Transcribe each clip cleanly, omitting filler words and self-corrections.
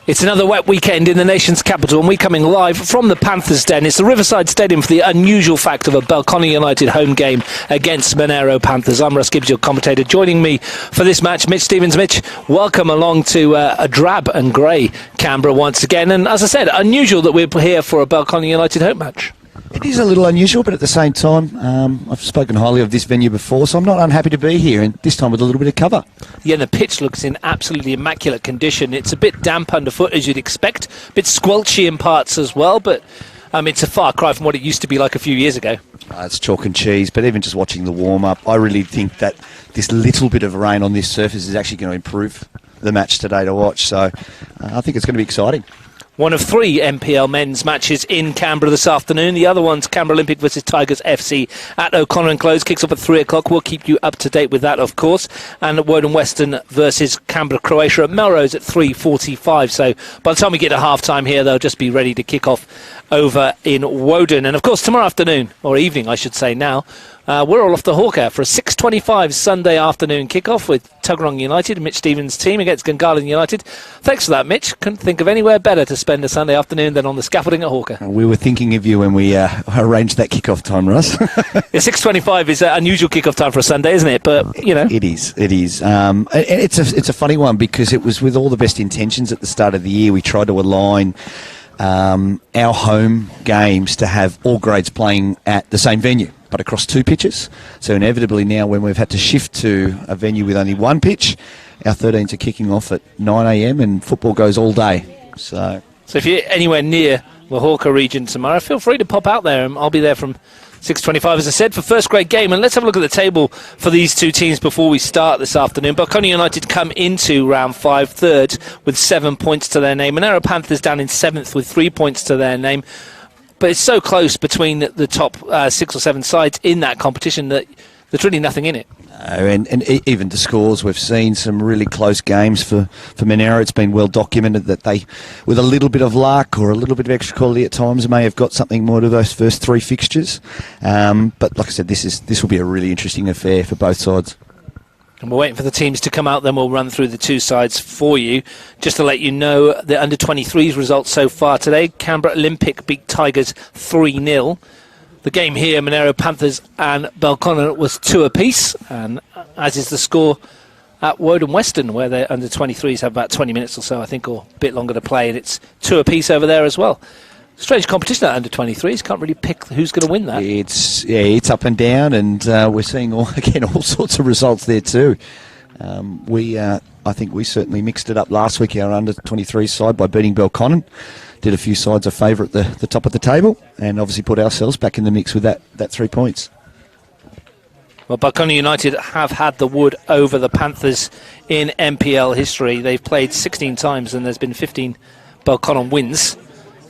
It's another wet weekend in the nation's capital, and we're coming live from the Panthers' den. It's the Riverside Stadium for the unusual fact of a Belconnen United home game against Monaro Panthers. I'm Russ Gibbs, your commentator. Joining me for this match, Mitch Stevens. Mitch, welcome along to a drab and grey Canberra once again. And as I said, unusual that we're here for a Belconnen United home match. It is a little unusual, but at the same time, I've spoken highly of this venue before, so I'm not unhappy to be here, and this time with a little bit of cover. Yeah, and the pitch looks in absolutely immaculate condition. It's a bit damp underfoot, as you'd expect, a bit squelchy in parts as well, but it's a far cry from what it used to be like a few years ago. It's chalk and cheese, but even just watching the warm-up, I really think that this little bit of rain on this surface is actually going to improve the match today to watch, so I think it's going to be exciting. One of three NPL men's matches in Canberra this afternoon. The other one's Canberra Olympic versus Tigers FC at O'Connor & Close. Kicks off at 3 o'clock. We'll keep you up to date with that, of course. And Woden Western versus Canberra Croatia at Melrose at 3:45. So by the time we get to half-time here, they'll just be ready to kick off over in Woden. And, of course, tomorrow afternoon, or evening, I should say now, we're all off to Hawker for a 6:25 Sunday afternoon kickoff with Tuggeranong United, Mitch Stevens' team, against Gungahlin United. Thanks for that, Mitch. Couldn't think of anywhere better to spend a Sunday afternoon than on the scaffolding at Hawker. We were thinking of you when we arranged that kickoff time, Russ. Yeah, 6:25 is an unusual kickoff time for a Sunday, isn't it? But, you know. It is. It's a funny one because it was with all the best intentions at the start of the year. We tried to align our home games to have all grades playing at the same venue, but across two pitches. So inevitably now, when we've had to shift to a venue with only one pitch, our 13s are kicking off at 9 a.m. and football goes all day. So if you're anywhere near the Hawker region tomorrow, feel free to pop out there, and I'll be there from 6:25, as I said, for first grade game. And let's have a look at the table for these two teams before we start this afternoon. Belconnen United come into round 5 third with 7 points to their name. Monero Panthers down in 7th with 3 points to their name. But it's so close between the top 6 or 7 sides in that competition that there's really nothing in it. And even the scores, we've seen some really close games for Monero. It's been well documented that they, with a little bit of luck or a little bit of extra quality at times, may have got something more to those first 3 fixtures. But like I said, this will be a really interesting affair for both sides. And we're waiting for the teams to come out, then we'll run through the two sides for you. Just to let you know, the under-23s results so far today. Canberra Olympic beat Tigers 3-0. The game here, Monero Panthers and Belconnen, was 2 apiece, and as is the score at Woden Western, where their under-23s have about 20 minutes or so, I think, or a bit longer to play, and it's 2 apiece over there as well. Strange competition at under-23s. Can't really pick who's going to win that. It's up and down, and we're seeing all sorts of results there too. I think we certainly mixed it up last week, our under-23 side, by beating Belconnen. Did a few sides a favour at the top of the table, and obviously put ourselves back in the mix with that 3 points. Well, Belconnen United have had the wood over the Panthers in NPL history. They've played 16 times, and there's been 15 Belconnen wins.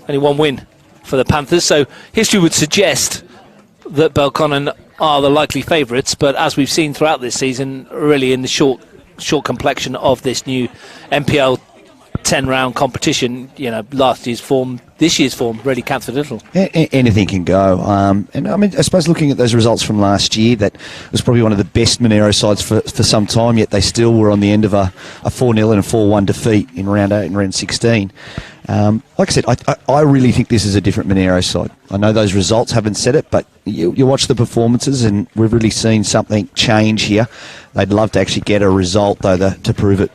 Only 1 win for the Panthers, so history would suggest that Belconnen are the likely favourites, but as we've seen throughout this season, really in the short complexion of this new NPL 10-round competition, last year's form, this year's form really counts for little. Anything can go. And I suppose looking at those results from last year, that was probably one of the best Monero sides for some time, yet they still were on the end of a 4-0 and a 4-1 defeat in round 8 and round 16. Like I said, I really think this is a different Monero side. I know those results haven't said it, but you watch the performances and we've really seen something change here. They'd love to actually get a result, though, to prove it.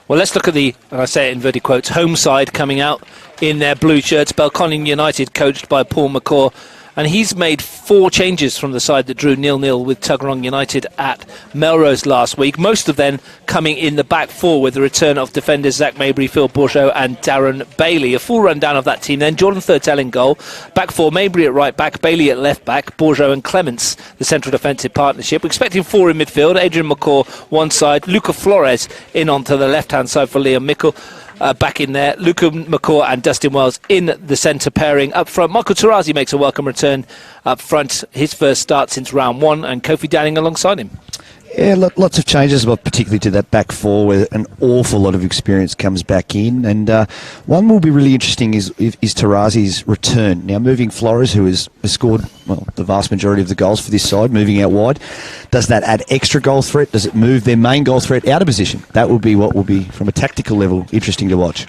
Well, let's look at the, and I say it in inverted quotes, home side coming out in their blue shirts. Belconnen United, coached by Paul McCaw. And he's made 4 changes from the side that drew 0-0 with Tuggeranong United at Melrose last week. Most of them coming in the back 4 with the return of defenders Zach Mabry, Phil Bourgeot and Darren Bailey. A full rundown of that team then. Jordan Thurtell in goal. Back 4, Mabry at right back, Bailey at left back, Bourgeot and Clements, the central defensive partnership. We're expecting 4 in midfield. Adrian McCaw one side, Luca Flores in onto the left-hand side for Liam Mickle. Back in there, Luca McCaw and Dustin Wells in the centre pairing. Up front, Michael Tarazi makes a welcome return up front. His first start since round 1, and Kofi Downing alongside him. Yeah, lots of changes, but particularly to that back 4 where an awful lot of experience comes back in. And one will be really interesting is Tarazi's return. Now, moving Flores, who has scored the vast majority of the goals for this side, moving out wide, does that add extra goal threat? Does it move their main goal threat out of position? That will be what will be, from a tactical level, interesting to watch.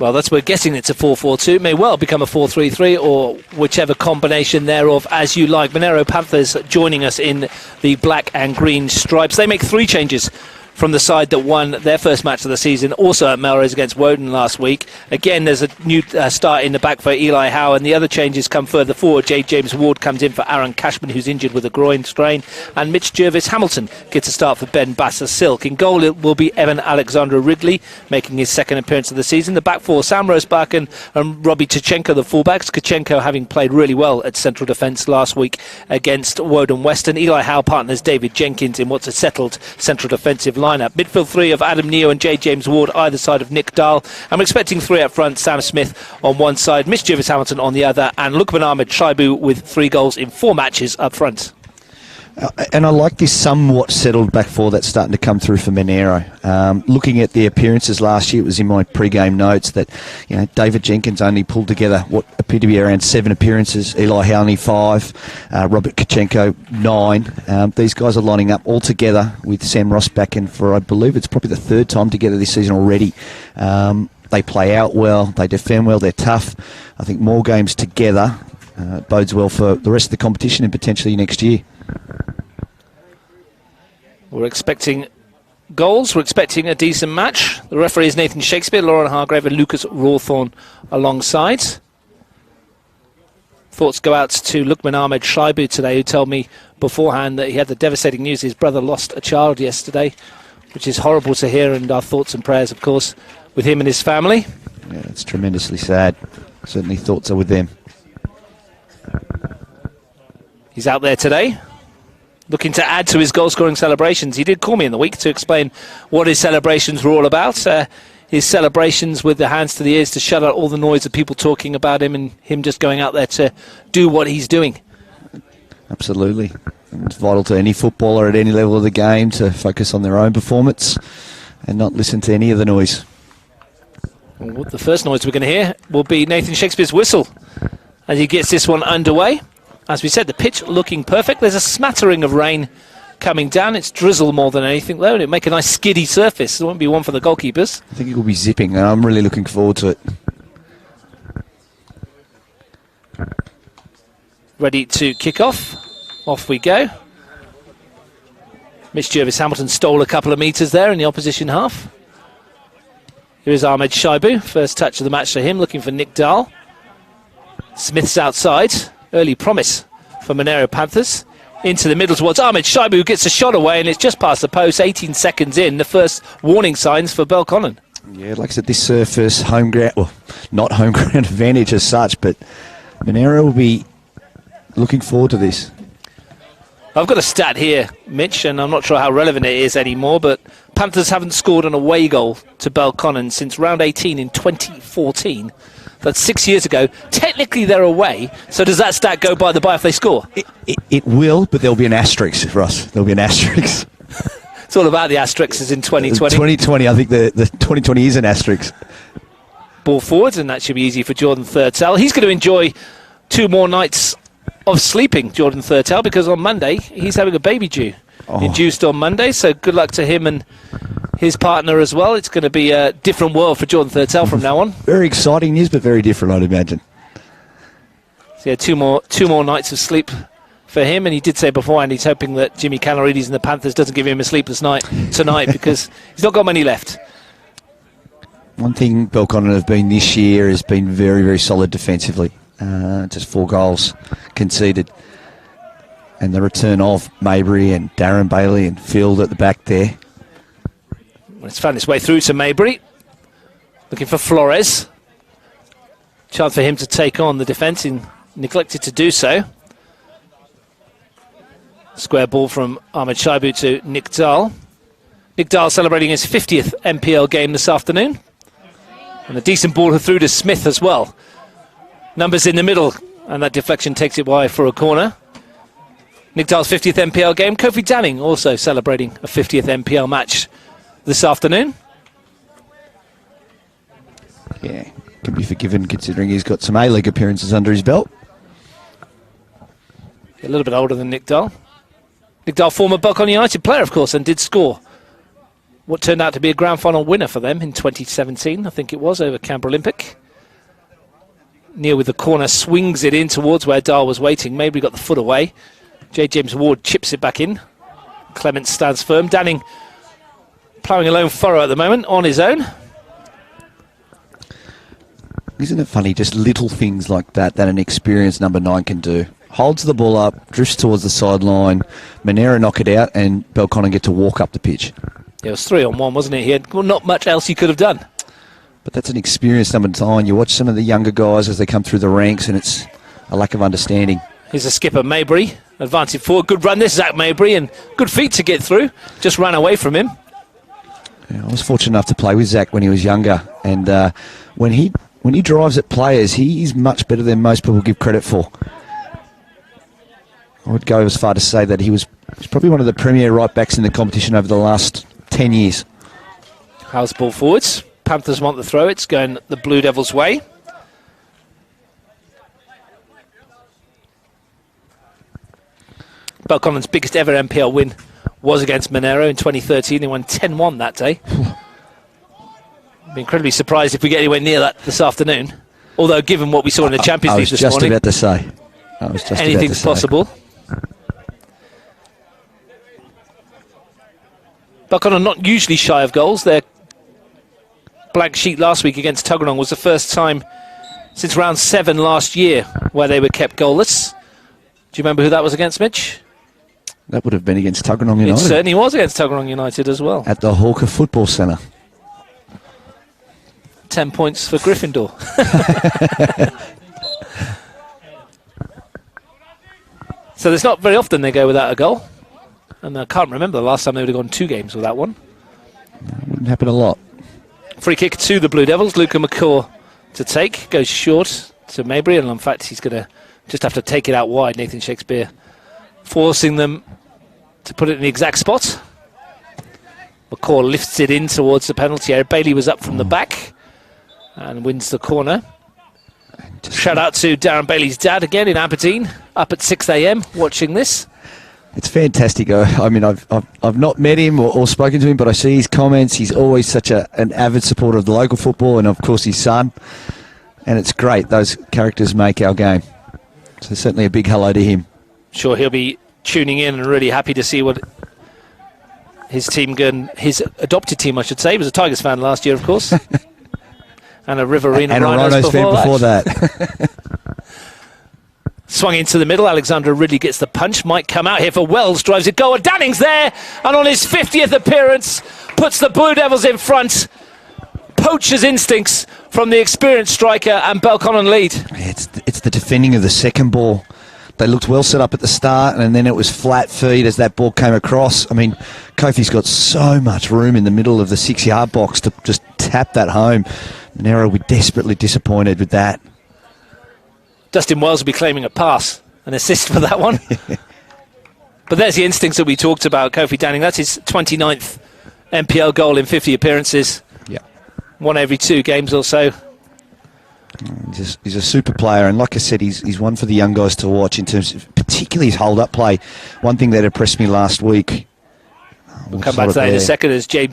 Well, we're guessing it's a 4-4-2. May well become a 4-3-3 or whichever combination thereof as you like. Monero Panthers joining us in the black and green stripes. They make 3 changes from the side that won their first match of the season, also at Melrose against Woden last week. Again, there's a new start in the back for Eli Howe, and the other changes come further forward. J. James Ward comes in for Aaron Cashman, who's injured with a groin strain, and Mitch Jervis Hamilton gets a start for Ben Basser Silk. In goal, it will be Evan Alexander Ridley, making his second appearance of the season. The back four, Sam Rosebakken and Robbie Tkachenko, the fullbacks. Tkachenko having played really well at central defence last week against Woden Western. Eli Howe partners David Jenkins in what's a settled central defensive lineup. Midfield 3 of Adam Neo and J. James Ward either side of Nick Dahl. I'm expecting 3 up front, Sam Smith on one side, Mitch Jervis Hamilton on the other, and Lukman Ahmed Shaibu with 3 goals in 4 matches up front. And I like this somewhat settled back four that's starting to come through for Monero. Looking at the appearances last year, it was in my pre-game notes that David Jenkins only pulled together what appeared to be around 7 appearances, Eli Howe only 5, Robert Tkachenko 9. These guys are lining up all together with Sam Ross back in for, I believe it's probably the 3rd time together this season already. They play out well, they defend well, they're tough. I think more games together bodes well for the rest of the competition and potentially next year. We're expecting goals. We're expecting a decent match. The referee is Nathan Shakespeare, Lauren Hargrave and Lucas Rawthorne alongside. Thoughts go out to Lukman Ahmed Shaibu today, who told me beforehand that he had the devastating news his brother lost a child yesterday, which is horrible to hear, and our thoughts and prayers, of course, with him and his family. Yeah, it's tremendously sad. Certainly thoughts are with them. He's out there today, looking to add to his goal-scoring celebrations. He did call me in the week to explain what his celebrations were all about. His celebrations with the hands to the ears to shut out all the noise of people talking about him and him just going out there to do what he's doing. Absolutely. It's vital to any footballer at any level of the game to focus on their own performance and not listen to any of the noise. Well, the first noise we're going to hear will be Nathan Shakespeare's whistle as he gets this one underway. As we said, the pitch looking perfect. There's a smattering of rain coming down. It's drizzle more than anything, though, and it'll make a nice skiddy surface. There won't be one for the goalkeepers. I think it will be zipping, and I'm really looking forward to it. Ready to kick off. Off we go. Mitch Jervis Hamilton stole a couple of metres there in the opposition half. Here is Ahmed Shaibu. First touch of the match for him, looking for Nick Dahl. Smith's outside. Early promise for Monero Panthers. Into the middle towards Ahmed Shaibu, who gets a shot away, and it's just past the post, 18 seconds in. The first warning signs for Belconnen. Yeah, like I said, this surface, home ground, well, not home ground advantage as such, but Monero will be looking forward to this. I've got a stat here, Mitch, and I'm not sure how relevant it is anymore, but Panthers haven't scored an away goal to Belconnen since round 18 in 2014. That's 6 years ago. Technically, they're away. So does that stat go by the by if they score? It will, but there'll be an asterisk for us. There'll be an asterisk. It's all about the asterisks in 2020. 2020, I think the 2020 is an asterisk. Ball forward, and that should be easy for Jordan Thurtell. He's going to enjoy 2 more nights of sleeping, Jordan Thurtell, because on Monday, he's having a baby due. Induced on Monday, so good luck to him and his partner as well. It's going to be a different world for Jordan Thurtell from now on. Very exciting news, but very different, I'd imagine. So yeah, two more nights of sleep for him, and he did say beforehand he's hoping that Jimmy Calorides and the Panthers doesn't give him a sleepless night tonight because he's not got many left. One thing Belconnen have been this year has been very, very solid defensively. Just 4 goals conceded. And the return of Maybury and Darren Bailey and Field at the back there. It's found its way through to Maybury. Looking for Flores. Chance for him to take on the defence. He neglected to do so. Square ball from Ahmed Shaibu to Nick Dahl. Nick Dahl celebrating his 50th NPL game this afternoon. And a decent ball through to Smith as well. Numbers in the middle. And that deflection takes it wide for a corner. Nick Dahl's 50th NPL game. Kofi Danning also celebrating a 50th NPL match this afternoon. Yeah, can be forgiven considering he's got some A-League appearances under his belt. A little bit older than Nick Dahl. Nick Dahl, former Belconnen United player, of course, and did score what turned out to be a grand final winner for them in 2017, I think it was, over Canberra Olympic. Neil with the corner swings it in towards where Dahl was waiting. Mabry got the foot away. J. James Ward chips it back in. Clement stands firm. Danning ploughing a lone furrow at the moment on his own. Isn't it funny, just little things like that an experienced number 9 can do? Holds the ball up, drifts towards the sideline, Monero knock it out, and Belconnen get to walk up the pitch. Yeah, it was 3-on-1, wasn't it? He had not much else he could have done. But that's an experienced number 9. You watch some of the younger guys as they come through the ranks, and it's a lack of understanding. Here's the skipper, Mabry, advancing forward. Good run this, Zach Mabry, and good feet to get through. Just ran away from him. Yeah, I was fortunate enough to play with Zach when he was younger, and when he drives at players, he's much better than most people give credit for. I would go as far to say that he's probably one of the premier right-backs in the competition over the last 10 years. House ball forwards. Panthers want the throw. It's going the Blue Devils' way. Belconnen's biggest ever NPL win was against Monero in 2013. They won 10-1 that day. I'd be incredibly surprised if we get anywhere near that this afternoon. Although, given what we saw in the Champions League this morning, anything's possible. Belconnen not usually shy of goals. Their blank sheet last week against Tuggeranong was the first time since round 7 last year where they were kept goalless. Do you remember who that was against, Mitch? That would have been against Tuggeranong United. It certainly was against Tuggeranong United as well. At the Hawker Football Centre. 10 points for Gryffindor. So there's not very often they go without a goal. And I can't remember the last time they would have gone 2 games without one. That wouldn't happen a lot. Free kick to the Blue Devils. Luca McCaw to take. Goes short to Mabry. And in fact, he's going to just have to take it out wide. Nathan Shakespeare forcing them to put it in the exact spot. McCaw lifts it in towards the penalty area. Bailey was up from the back and wins the corner. Shout out to Darren Bailey's dad again in Aberdeen, up at 6 a.m. watching this. It's fantastic. I mean, I've not met him or spoken to him, but I see his comments. He's always such an avid supporter of the local football and, of course, his son. And it's great. Those characters make our game. So certainly a big hello to him. Sure, he'll be tuning in and really happy to see what his team, his adopted team, I should say. He was a Tigers fan last year, of course. And a Riverina and Rhinos a Rhinos fan before that. Swung into the middle. Alexander Ridley gets the punch. Might come out here for Wells. Drives it goal. Danning's there. And on his 50th appearance, puts the Blue Devils in front. Poacher's instincts from the experienced striker, and Belconnen lead. It's the defending of the second ball. They looked well set up at the start, and then it was flat feet as that ball came across. I mean, Kofi's got so much room in the middle of the 6-yard box to just tap that home. Monero will be desperately disappointed with that. Dustin Wells will be claiming a pass, an assist for that one. But there's the instincts that we talked about, Kofi Danning. That's his 29th NPL goal in 50 appearances. Yeah. One every 2 games or so. He's a super player, and like I said, he's one for the young guys to watch in terms of particularly his hold-up play. One thing that impressed me last week. We'll come back to that in a second as J.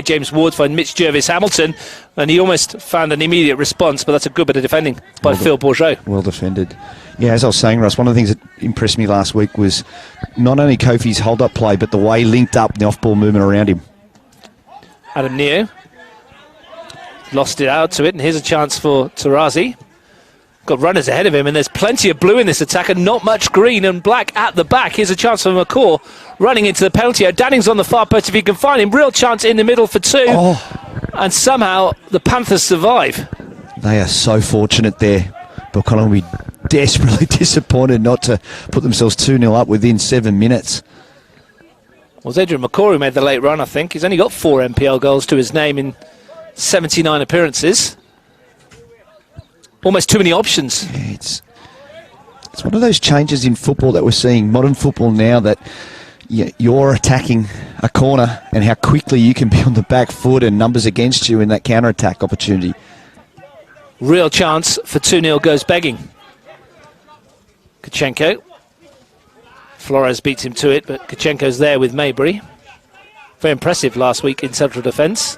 James Ward finds Mitch Jervis-Hamilton, and he almost found an immediate response, but that's a good bit of defending by Phil Bourgeot. Well defended. Yeah, as I was saying, Russ, one of the things that impressed me last week was not only Kofi's hold-up play, but the way he linked up the off-ball movement around him. Adam Neo lost it out to it, and here's a chance for Tarazi. Got runners ahead of him, and there's plenty of blue in this attack and not much green and black at the back. Here's a chance for McCaw running into the penalty area. Danning's on the far post if he can find him. Real chance in the middle for 2. And somehow the Panthers survive. They are so fortunate there. Belconnen will be desperately disappointed not to put themselves 2-0 up within 7 minutes. Well, it's Adrian McCaw who made the late run, I think. He's only got 4 NPL goals to his name in 79 appearances. Almost too many options. Yeah, it's one of those changes in football that we're seeing, modern football now, that you're attacking a corner and how quickly you can be on the back foot and numbers against you in that counter-attack opportunity. Real chance for 2-0 goes begging. Kachenko. Flores beats him to it, but Kachenko's there with Mabry. Very impressive last week in central defence.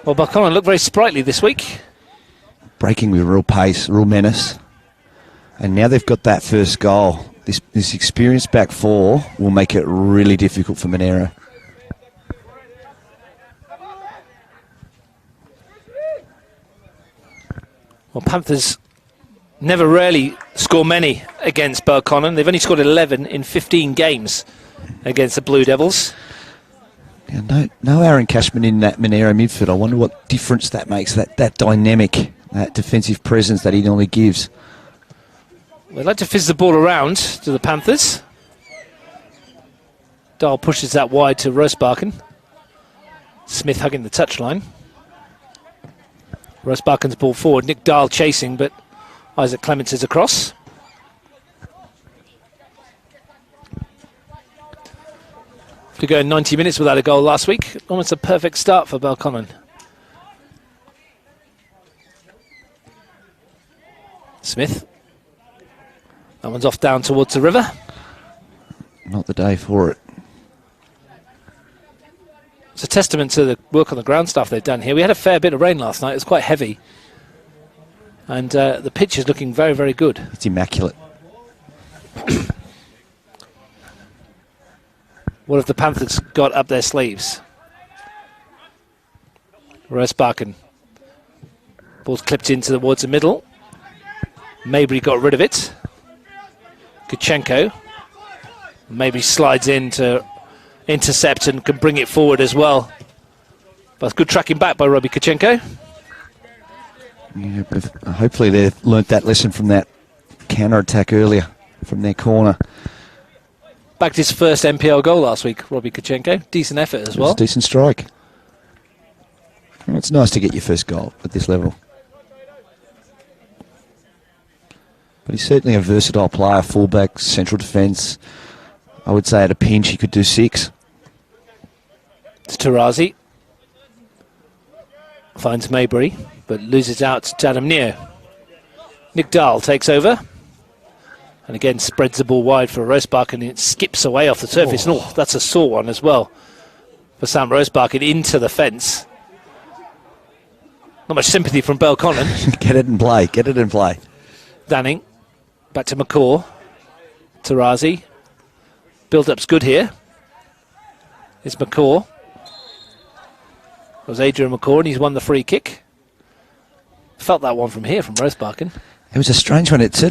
Well, Belconnen looked very sprightly this week. Breaking with real pace, real menace. And now they've got that first goal. This experienced back four will make it really difficult for Monero. Well, Panthers never really score many against Belconnen. They've only scored 11 in 15 games against the Blue Devils. Yeah, no Aaron Cashman in that Monero midfield. I wonder what difference that makes, that dynamic, that defensive presence that he normally gives. They like to fizz the ball around to the Panthers. Dahl pushes that wide to Rosebarken. Smith hugging the touchline. Rosebarken's ball forward. Nick Dahl chasing, but Isaac Clements is across. To go 90 minutes without a goal last week. Almost a perfect start for Belconnen. Smith. That one's off down towards the river. Not the day for it. It's a testament to the work on the ground stuff they've done here. We had a fair bit of rain last night. It was quite heavy. And the pitch is looking very, very good. It's immaculate. What have the Panthers got up their sleeves? Rosebarken. Ball's clipped into towards the middle. Mabry got rid of it. Kachenko. Maybe slides in to intercept and can bring it forward as well. But good tracking back by Robbie Kachenko. Yeah, but hopefully they've learnt that lesson from that counter-attack earlier from their corner. Backed his first NPL goal last week, Robbie Kachenko. Decent effort as well. Decent strike. Well, it's nice to get your first goal at this level. But he's certainly a versatile player, fullback, central defence. I would say at a pinch he could do 6. It's Tarazi. Finds Mabry, but loses out to Adam Neo. Nick Dahl takes over. And again spreads the ball wide for Rosebarken and it skips away off the surface. Oh. And that's a sore one as well for Sam Rosebarken into the fence. Not much sympathy from Belconnen. Get it in play, get it in play. Danning. Back to McCaw. Tarazi. Build-up's good here. It's McCaw. It was Adrian McCaw and he's won the free kick. Felt that one from here from Rosebarken. It was a strange one. It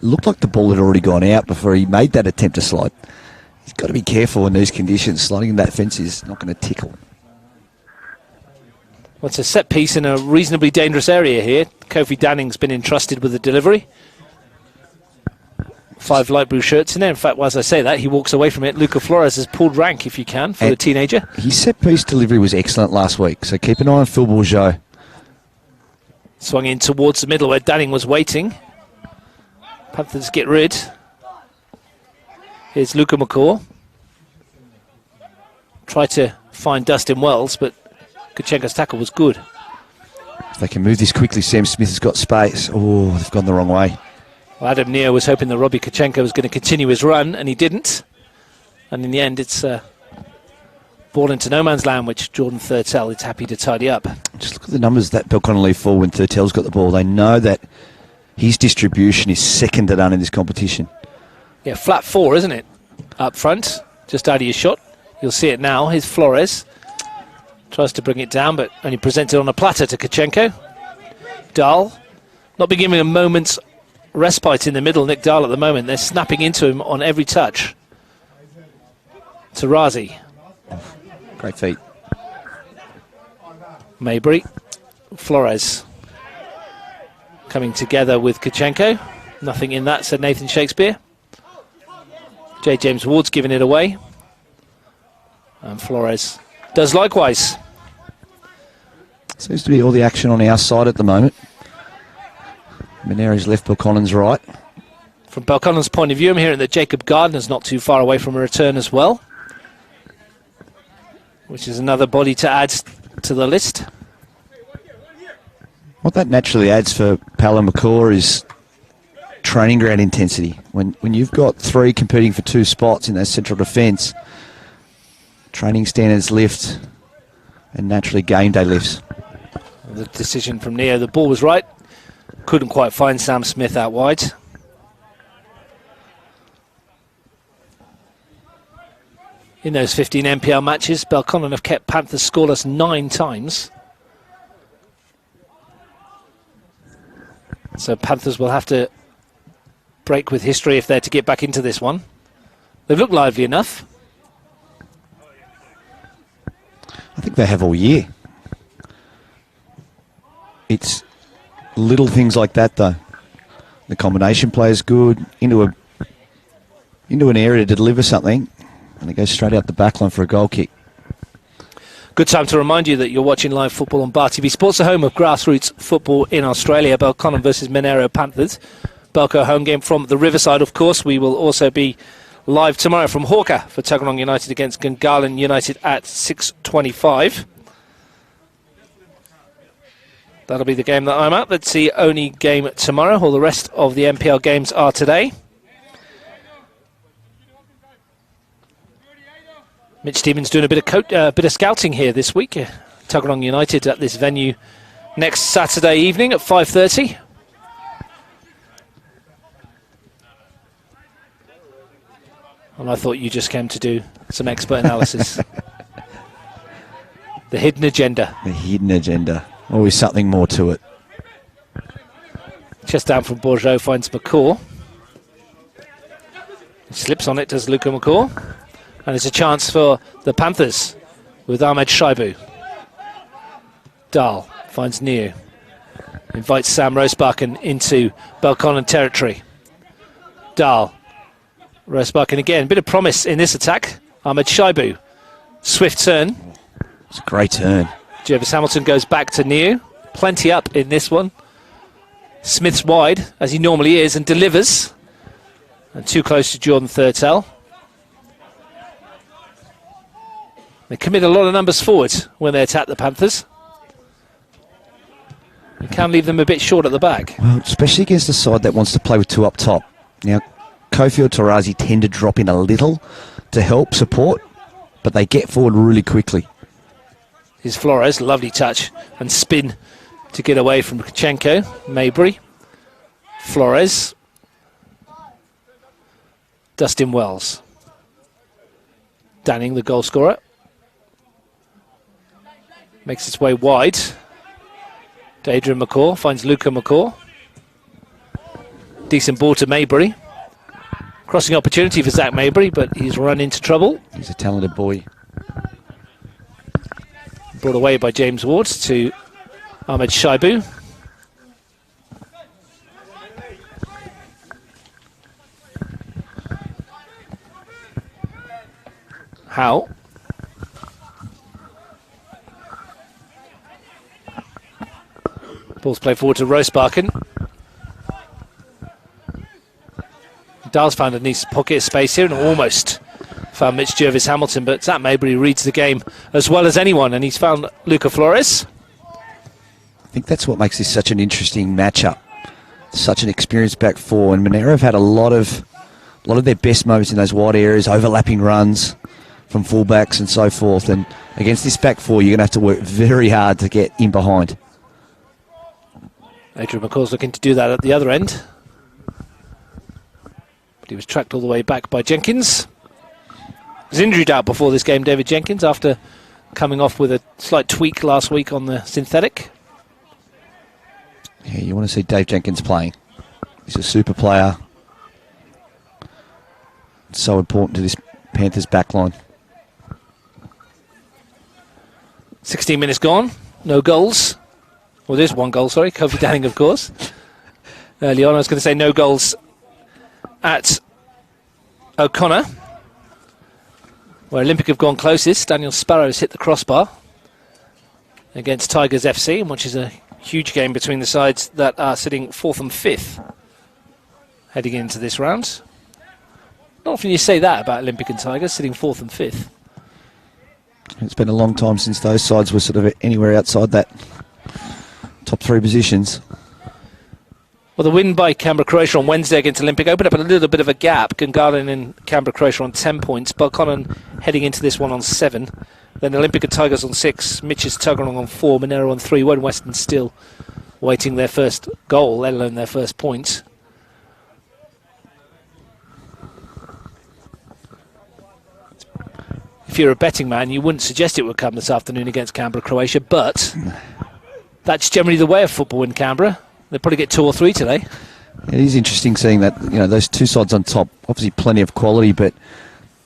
looked like the ball had already gone out before he made that attempt to slide. He's got to be careful in these conditions. Sliding in that fence is not going to tickle. Well, it's a set piece in a reasonably dangerous area here. Kofi Danning's been entrusted with the delivery. 5 light blue shirts in there. In fact, as I say that, he walks away from it. Luca Flores has pulled rank, if you can, for the teenager. His set piece delivery was excellent last week, so keep an eye on Phil Bourgeot. Swung in towards the middle where Danning was waiting. Panthers get rid. Here's Luca McCaw. Try to find Dustin Wells, but Kachenko's tackle was good. If they can move this quickly, Sam Smith has got space. Oh, they've gone the wrong way. Well, Adam Neo was hoping that Robbie Kachenko was going to continue his run, and he didn't. And in the end, it's ball into no man's land, which Jordan Thurtell is happy to tidy up. Just look at the numbers that Belconnen leave for when Thurtell's got the ball. They know that his distribution is second to none in this competition. Yeah, flat 4, isn't it? Up front, just out of your shot. You'll see it now. Here's Flores. Tries to bring it down, but only presents it on a platter to Kachenko. Dahl. Not been giving a moment's respite in the middle, Nick Dahl at the moment. They're snapping into him on every touch. Tarazi. Great feet. Mabry. Flores. Coming together with Kachenko. Nothing in that, said Nathan Shakespeare. J. James Ward's giving it away. And Flores does likewise. Seems to be all the action on our side at the moment. Monero's left, Belconnen's right. From Belconnen's point of view, I'm hearing that Jacob Gardner's not too far away from a return as well, which is another body to add to the list. What that naturally adds for Palo McCaw is training ground intensity. When you've got 3 competing for 2 spots in that central defence, Training standards lift, and naturally game day lifts. The decision from Neo, the ball was right. Couldn't quite find Sam Smith out wide. In those 15 NPL matches, Belconnen have kept Panthers scoreless 9 times. So Panthers will have to break with history if they're to get back into this one. They've looked lively enough. I think they have all year. It's little things like that, though. The combination play is good, into an area to deliver something, and it goes straight out the back line for a goal kick. Good time to remind you that you're watching live football on Bar TV Sports, the home of grassroots football in Australia. Belconnen versus Monaro Panthers. Belco home game from the Riverside, of course. We will also be live tomorrow from Hawker for Tuggeranong United against Gungahlin United at 6:25. That'll be the game that I'm at. That's the only game tomorrow. All the rest of the NPL games are today. Mitch Stevens doing a bit of scouting here this week. Tuggeranong United at this venue next Saturday evening at 5:30. And I thought you just came to do some expert analysis. The hidden agenda. The hidden agenda. Always something more to it. Chest down from Bourgeot, finds McCaw. He slips on it, does Luca McCaw. And it's a chance for the Panthers with Ahmed Shaibu. Dahl finds Neo. Invites Sam Rosebakken into Belconnen territory. Dahl. Rosebakken again. Bit of promise in this attack. Ahmed Shaibu. Swift turn. It's a great turn. Jervis Hamilton goes back to Neo. Plenty up in this one. Smith's wide, as he normally is, and delivers. And too close to Jordan Thurtell. They commit a lot of numbers forward when they attack the Panthers. You can leave them a bit short at the back. Well, especially against a side that wants to play with 2 up top. Now, Kofi or Tarazi tend to drop in a little to help support, but they get forward really quickly. Here's Flores, lovely touch and spin to get away from Kachenko. Mabry. Flores. Dustin Wells. Danning, the goal scorer. Makes its way wide. Adrian McCaw finds Luca McCaw. Decent ball to Mabry. Crossing opportunity for Zach Mabry, but he's run into trouble. He's a talented boy. Brought away by James Ward to Ahmed Shaibu. Howe. Ball's played forward to Rosebakken. Dahl's found a nice pocket of space here and almost found Mitch Jervis Hamilton, but Zach Mabry reads the game as well as anyone, and he's found Luca Flores. I think that's what makes this such an interesting matchup. Such an experienced back four, and Monero have had a lot of their best moments in those wide areas, overlapping runs from fullbacks and so forth. And against this back four, you're going to have to work very hard to get in behind. Adrian McCall's looking to do that at the other end, but he was tracked all the way back by Jenkins. He was injured out before this game, David Jenkins, after coming off with a slight tweak last week on the synthetic. Yeah, you want to see Dave Jenkins playing. He's a super player. It's so important to this Panthers backline. 16 minutes gone, no goals. Well, there's one goal, sorry, Kofi Danning, of course. Early on, I was going to say no goals at O'Connor, where Olympic have gone closest. Daniel Sparrows hit the crossbar against Tigers FC, which is a huge game between the sides that are sitting 4th and 5th heading into this round. Not often you say that about Olympic and Tigers, sitting 4th and 5th. It's been a long time since those sides were sort of anywhere outside that top 3 positions. Well, the win by Canberra Croatia on Wednesday against Olympic opened up a little bit of a gap. Gungahlin and Canberra Croatia on 10 points. Belconnen heading into this one on 7. Then Olympic and Tigers on 6. Mitch's Tuggeranong on 4. Monero on 3. Western still waiting their first goal, let alone their first point. If you're a betting man, you wouldn't suggest it would come this afternoon against Canberra Croatia, but that's generally the way of football in Canberra. They'll probably get 2 or 3 today. It is interesting seeing that, those two sides on top, obviously plenty of quality, but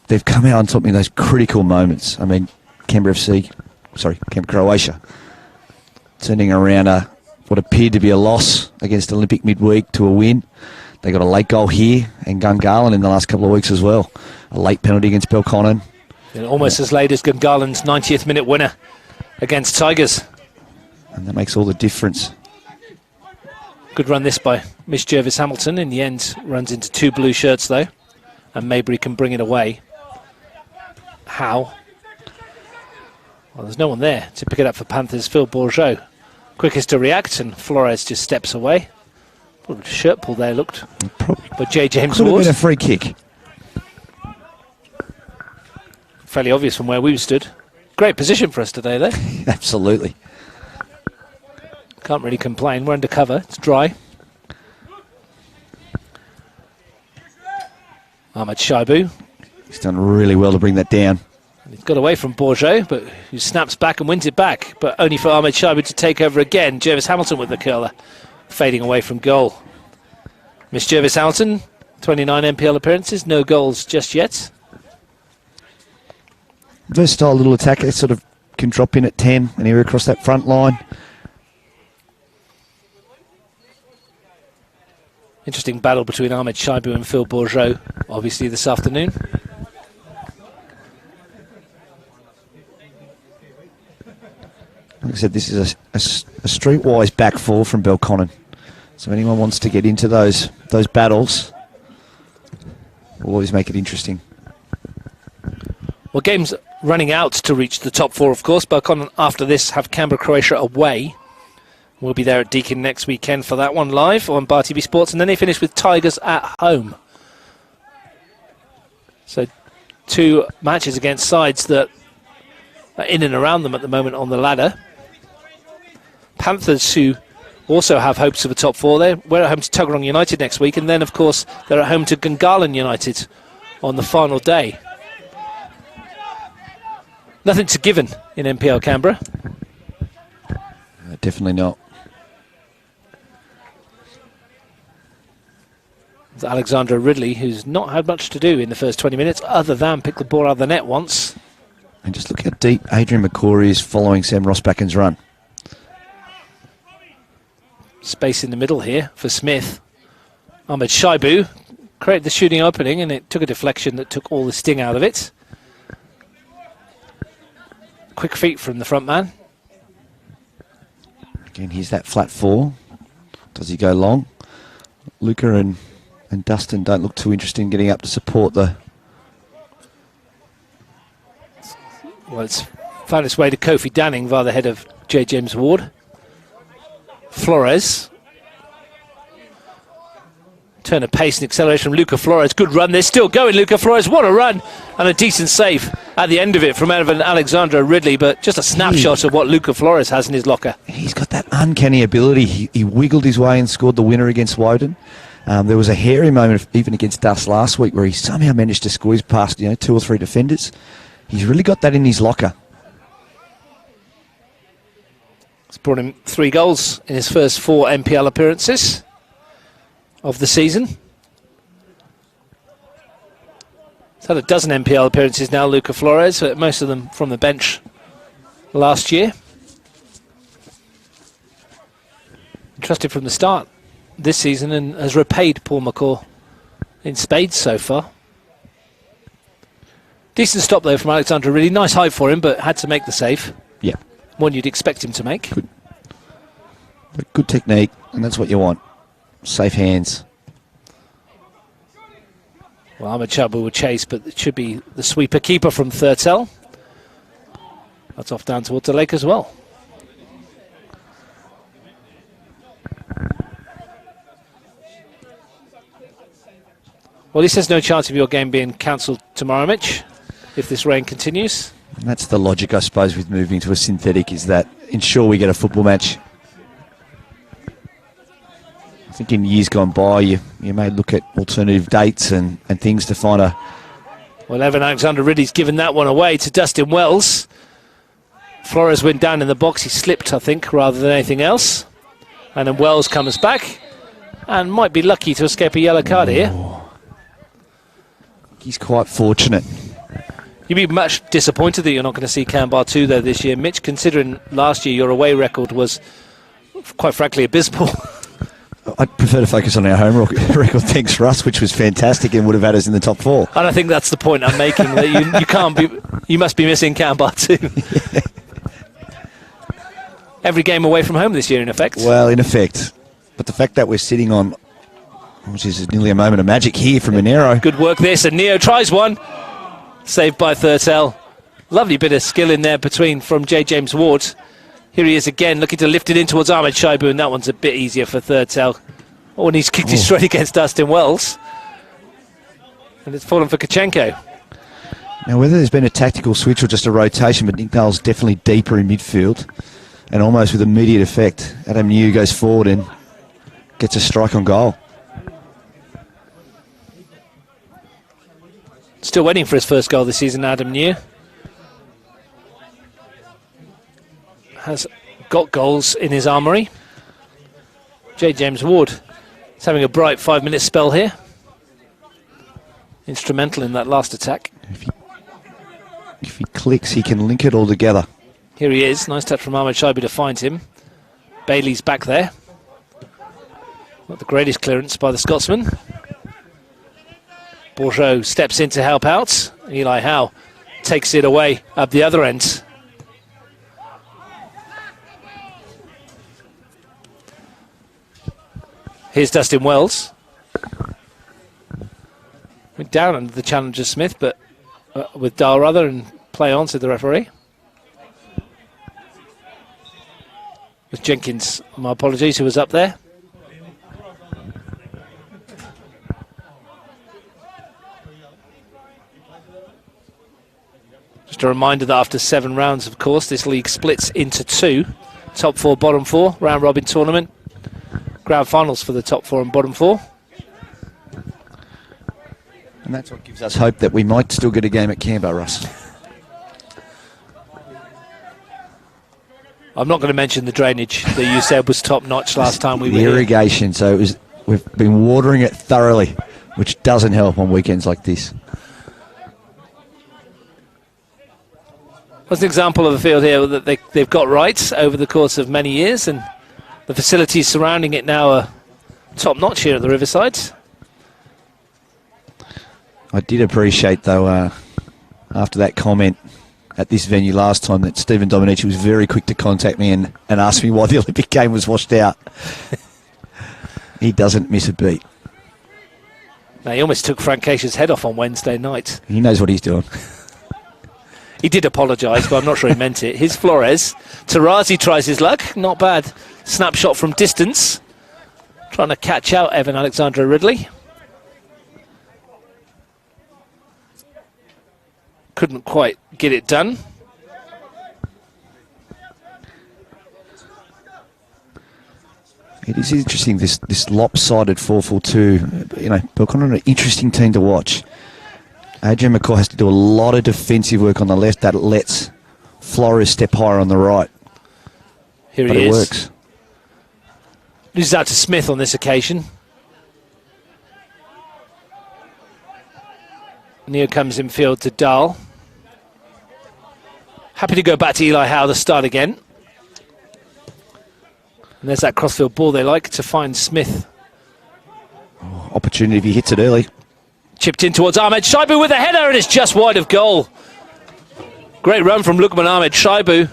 they've come out on top in those critical moments. I mean, Canberra Croatia, turning around what appeared to be a loss against Olympic midweek to a win. They got a late goal here, and Gungahlin in the last couple of weeks as well. A late penalty against Belconnen. And almost as late as Gungahlin's 90th minute winner against Tigers. And that makes all the difference. Good run this by Miss Jervis Hamilton. In the end, runs into 2 blue shirts though. And Maybury can bring it away. How? Well, there's no one there to pick it up for Panthers. Phil Bourgeot, quickest to react, and Flores just steps away. Shirt pull there looked. But J. James Could have Ward. been a free kick. Fairly obvious from where we stood. Great position for us today, though. Absolutely. Can't really complain. We're under cover. It's dry. Ahmed Shaibu. He's done really well to bring that down. He's got away from Bourgeot, but who snaps back and wins it back. But only for Ahmed Shaibu to take over again. Jervis Hamilton with the curler, fading away from goal. Miss Jervis Hamilton, 29 NPL appearances, no goals just yet. Versatile little attacker, sort of can drop in at 10 and area across that front line. Interesting battle between Ahmed Shaibu and Phil Bourgeot, obviously, this afternoon. Like I said, this is a streetwise back four from Belconnen. So if anyone wants to get into those battles, we'll always make it interesting. Well, games running out to reach the top 4, of course. Belconnen, after this, have Canberra Croatia away. We'll be there at Deakin next weekend for that one live on Bar TV Sports. And then they finish with Tigers at home. So 2 matches against sides that are in and around them at the moment on the ladder. Panthers, who also have hopes of a top 4 there. We're at home to Tuggeranong United next week. And then, of course, they're at home to Gungahlin United on the final day. Nothing to given in NPL Canberra. Definitely not. It's Alexandra Ridley, who's not had much to do in the first 20 minutes, other than pick the ball out of the net once. And just look how deep Adrian McCory is following Sam Rossbacken's run. Space in the middle here for Smith. Ahmed Shaibu created the shooting opening, and it took a deflection that took all the sting out of it. Quick feet from the front man. Again, here's that flat 4. Does he go long? Luca and Dustin don't look too interested in getting up to support the... Well, it's found its way to Kofi Danning via the head of J. James Ward. Flores. Turn of pace and acceleration from Luca Flores. Good run. They're still going, Luca Flores. What a run. And a decent save at the end of it from Evan Alexandra Ridley. But just a snapshot of what Luca Flores has in his locker. He's got that uncanny ability. He wiggled his way and scored the winner against Woden. There was a hairy moment even against Dust last week where he somehow managed to squeeze past 2 or 3 defenders. He's really got that in his locker. It's brought him 3 goals in his first 4 NPL appearances of the season. He's had a dozen NPL appearances now, Luca Flores, most of them from the bench last year. Trusted from the start this season and has repaid Paul McCaw in spades so far. Decent stop though from Alexander, really nice height for him, but had to make the save. Yeah. One you'd expect him to make. Good technique, and that's what you want. Safe hands. Well, Ahmed Chabu will chase, but it should be the sweeper keeper from Thurtell. That's off down towards the lake as well. Well, he says no chance of your game being cancelled tomorrow, Mitch, if this rain continues. And that's the logic, I suppose, with moving to a synthetic, is that ensure we get a football match. I think in years gone by, you may look at alternative dates and things to find a... Well, Evan Alexander-Ridley's given that one away to Dustin Wells. Flores went down in the box. He slipped, I think, rather than anything else. And then Wells comes back and might be lucky to escape a yellow card here. He's quite fortunate. You'd be much disappointed that you're not going to see Canbar 2 though this year, Mitch, considering last year your away record was, quite frankly, abysmal. I'd prefer to focus on our home record, thanks Russ, which was fantastic and would have had us in the top 4. And I think that's the point I'm making, that you can't be, you must be missing Canbar 2. Yeah. Every game away from home this year, in effect. Well, in effect. But the fact that we're sitting on, which is nearly a moment of magic here from Monero. Good work this, and Neo tries one. Saved by Thurtell. Lovely bit of skill in there between from J. James Ward. Here he is again, looking to lift it in towards Ahmed Shaibu, and that one's a bit easier for Thurtell. Oh, and he's kicked it straight against Dustin Wells. And it's fallen for Kachenko. Now, whether there's been a tactical switch or just a rotation, but Nick Dale's definitely deeper in midfield. And almost with immediate effect, Adam New goes forward and gets a strike on goal. Still waiting for his first goal this season, Adam New. Has got goals in his armoury. J. James Ward is having a bright 5-minute spell here. Instrumental in that last attack. If he clicks, he can link it all together. Here he is. Nice touch from Ahmed Shaibu to find him. Bailey's back there. Not the greatest clearance by the Scotsman. Bourgeot steps in to help out. Eli Howe takes it away up the other end. Here's Dustin Wells. Went down under the challenge of Smith, but with Dahl rather, and play on, said the referee. With Jenkins, my apologies, who was up there. Just a reminder that after 7 rounds, of course, this league splits into 2. Top 4, bottom 4, round robin tournament. Grand finals for the top 4 and bottom 4. And that's what gives us hope that we might still get a game at Canberra, Russ. I'm not going to mention the drainage that you said was top notch last time we were here. Irrigation, so we've been watering it thoroughly, which doesn't help on weekends like this. That's an example of a field here that they've got right over the course of many years, and the facilities surrounding it now are top notch here at the Riverside. I did appreciate, though, after that comment at this venue last time, that Stephen Dominici was very quick to contact me and ask me why the Olympic game was washed out. He doesn't miss a beat. Now, he almost took Frank Keisha's head off on Wednesday night. He knows what he's doing. He did apologise, but I'm not sure he meant it. Here's Flores. Tarazi tries his luck. Not bad. Snapshot from distance. Trying to catch out Evan Alexander-Ridley. Couldn't quite get it done. It is interesting, this lopsided 4-4-2. You know, Belconnen are an interesting team to watch. Adrian McCaw has to do a lot of defensive work on the left that lets Flores step higher on the right. Here but he it is. Works. Loses out to Smith on this occasion. Neo comes in field to Dahl. Happy to go back to Eli Howe to start again. And there's that crossfield ball they like to find Smith. Opportunity if he hits it early. Chipped in towards Ahmed Shaibu with a header, and it's just wide of goal. Great run from Lukman Ahmed Shaibu.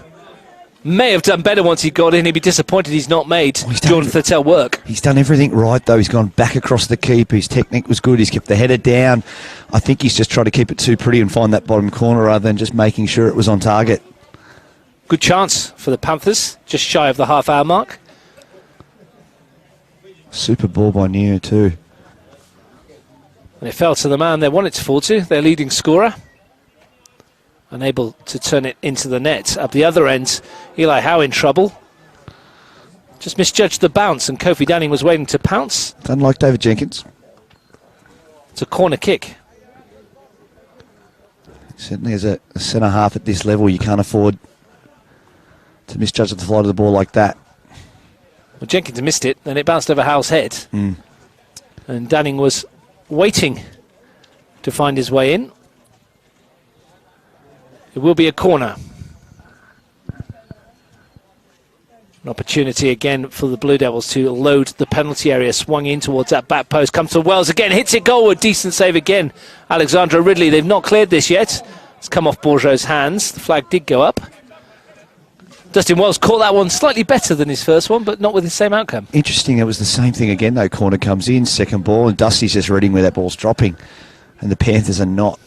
May have done better once he got in. He'd be disappointed he's not made Jordan Thurtell work. He's done everything right, though. He's gone back across the keeper. His technique was good. He's kept the header down. I think he's just tried to keep it too pretty and find that bottom corner rather than just making sure it was on target. Good chance for the Panthers, just shy of the half-hour mark. Super ball by Neo too. And it fell to the man they want it to fall to, their leading scorer. Unable to turn it into the net. At the other end, Eli Howe in trouble. Just misjudged the bounce, and Kofi Danning was waiting to pounce. Unlike David Jenkins. It's a corner kick. Certainly as a centre-half at this level, you can't afford to misjudge the flight of the ball like that. Well, Jenkins missed it, and it bounced over Howe's head. And Danning was waiting to find his way in. It will be a corner. An opportunity again for the Blue Devils to load the penalty area. Swung in towards that back post. Comes to Wells again. Hits it goalward. Decent save again. Alexandra Ridley. They've not cleared this yet. It's come off Bourgeau's hands. The flag did go up. Dustin Wells caught that one slightly better than his first one, but not with the same outcome. Interesting. It was the same thing again, though. Corner comes in. Second ball. And Dusty's just reading where that ball's dropping. And the Panthers are not.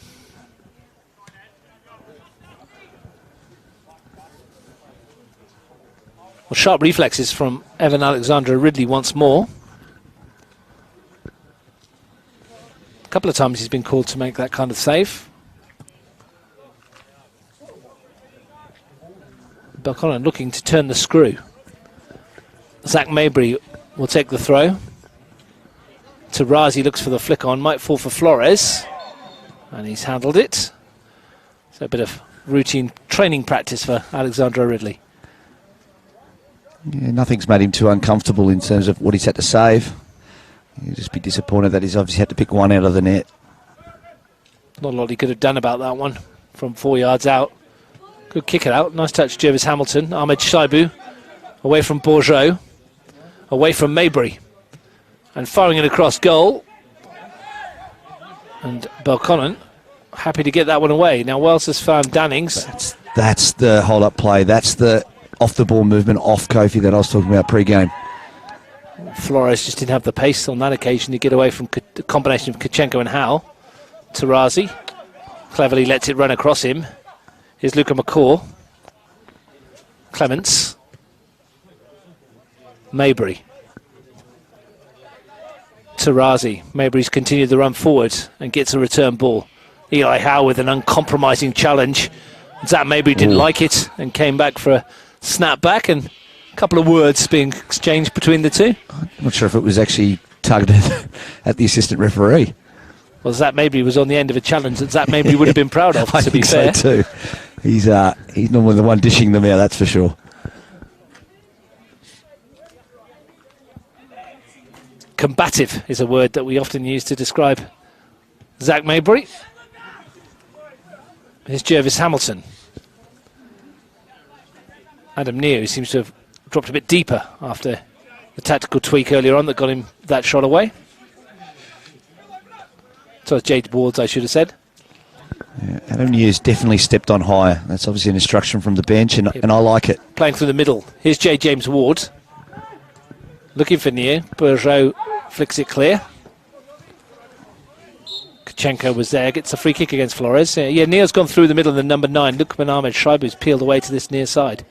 Well, sharp reflexes from Evan Alexandra Ridley once more. A couple of times he's been called to make that kind of save. Belconnen looking to turn the screw. Zach Mabry will take the throw. Tarazi looks for the flick on, might fall for Flores. And he's handled it. So a bit of routine training practice for Alexandra Ridley. Yeah, nothing's made him too uncomfortable in terms of what he's had to save. He'll just be disappointed that he's obviously had to pick one out of the net. Not a lot he could have done about that one from 4 yards out. Good kick it out. Nice touch, Jervis Hamilton. Ahmed Shaibu away from Bourgeau. Away from Mabry. And firing it across goal. And Belconnen happy to get that one away. Now Wells has found Dannings. That's the hold-up play. That's the off-the-ball movement off Kofi that I was talking about pre-game. Flores just didn't have the pace on that occasion to get away from the combination of Kachenko and Howe. Tarazi cleverly lets it run across him. Here's Luca McCaw. Clements. Mabry. Tarazi. Mabry's continued the run forward and gets a return ball. Eli Howe with an uncompromising challenge. Zach Mabry didn't like it and came back for a snap back, and a couple of words being exchanged between the two. I'm not sure if it was actually targeted at the assistant referee. Well, Zach Mabry was on the end of a challenge that Zach Mabry would have been proud of, to be fair. I think so too. He's normally the one dishing them out, that's for sure. Combative is a word that we often use to describe Zach Mabry. Here's Jervis Hamilton. Adam Neo seems to have dropped a bit deeper after the tactical tweak earlier on that got him that shot away. So it's Jade Wards, I should have said. Yeah, Adam Neo's definitely stepped on higher. That's obviously an instruction from the bench, and I like it. Playing through the middle. Here's J. James Ward. Looking for Neo. Bourgeau flicks it clear. Kachenko was there, gets a free kick against Flores. Yeah, Neo's gone through the middle of the number 9. Lukman Ahmed Shaibu's peeled away to this near side.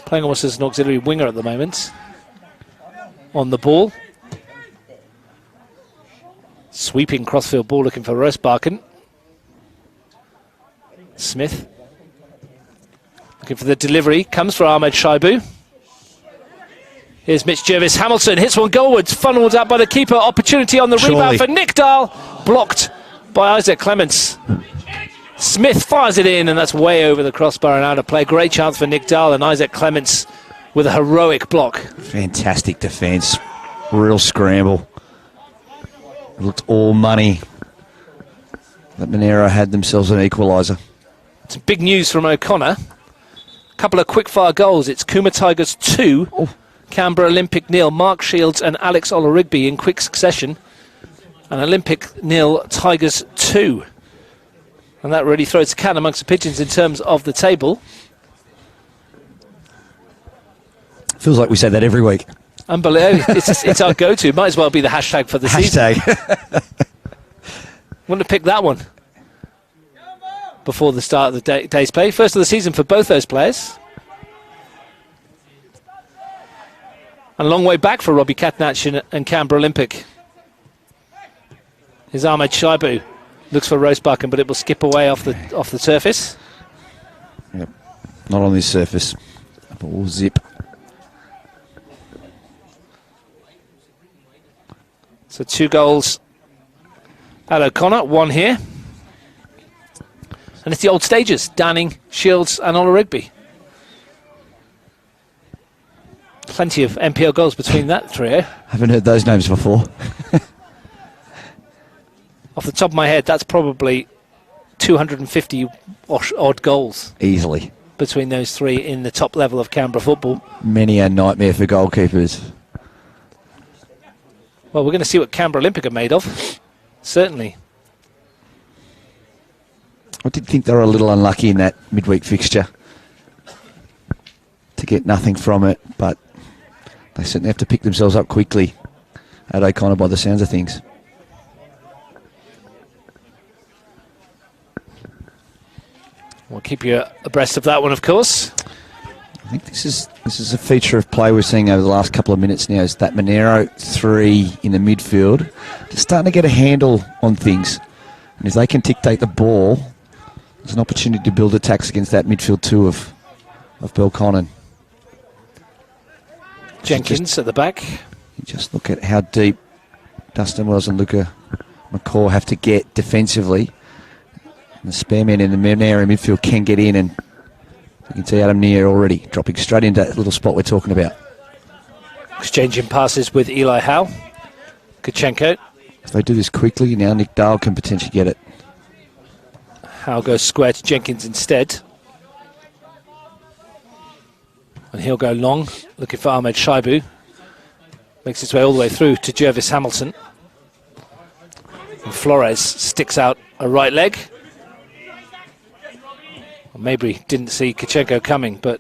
Playing almost as an auxiliary winger at the moment. On the ball. Sweeping crossfield ball looking for Rosbakken. Smith. Looking for the delivery. Comes for Ahmed Shaibu. Here's Mitch Jervis Hamilton. Hits one goalwards. Funneled out by the keeper. Opportunity on the rebound for Nick Dahl. Blocked by Isaac Clements. Smith fires it in, and that's way over the crossbar and out of play. Great chance for Nick Dahl, and Isaac Clements with a heroic block. Fantastic defence. Real scramble. It looked all money. But Monero had themselves an equaliser. It's big news from O'Connor. A couple of quick-fire goals. It's Kuma Tigers 2, Canberra Olympic 0. Mark Shields and Alex Ollerigby in quick succession. And Olympic 0, Tigers 2. And that really throws the cat amongst the pigeons in terms of the table. Feels like we say that every week. Unbelievable. It's our go-to. Might as well be the hashtag for the season. Wouldn't have picked that one before the start of the day's play. First of the season for both those players. And a long way back for Robbie Katnach and Canberra Olympic. is Ahmed Shaibu. Looks for Rosebucken, but it will skip away off the surface. Yep. Not on this surface. But we'll zip. So 2 goals at O'Connor, 1 here. And it's the old stagers, Danning, Shields and Ola Rigby. Plenty of NPL goals between that trio. Haven't heard those names before. Off the top of my head, that's probably 250 odd goals. Easily. Between those 3 in the top level of Canberra football. Many a nightmare for goalkeepers. Well, we're going to see what Canberra Olympic are made of. Certainly. I did think they were a little unlucky in that midweek fixture to get nothing from it, but they certainly have to pick themselves up quickly at O'Connor by the sounds of things. We'll keep you abreast of that one, of course. I think this is a feature of play we're seeing over the last couple of minutes now, is that Monero 3 in the midfield just starting to get a handle on things. And if they can dictate the ball, there's an opportunity to build attacks against that midfield 2 of Belconnen. Jenkins at the back. Just look at how deep Dustin Wells and Luca McCaw have to get defensively. And the spare man in the Monero midfield can get in, and you can see Adam Near already dropping straight into that little spot we're talking about. Exchanging passes with Eli Howe. Kachenko. If they do this quickly, now Nick Dale can potentially get it. Howe goes square to Jenkins instead. And he'll go long, looking for Ahmed Shaibu. Makes his way all the way through to Jervis Hamilton. And Flores sticks out a right leg. Well, Mabry didn't see Kachenko coming, but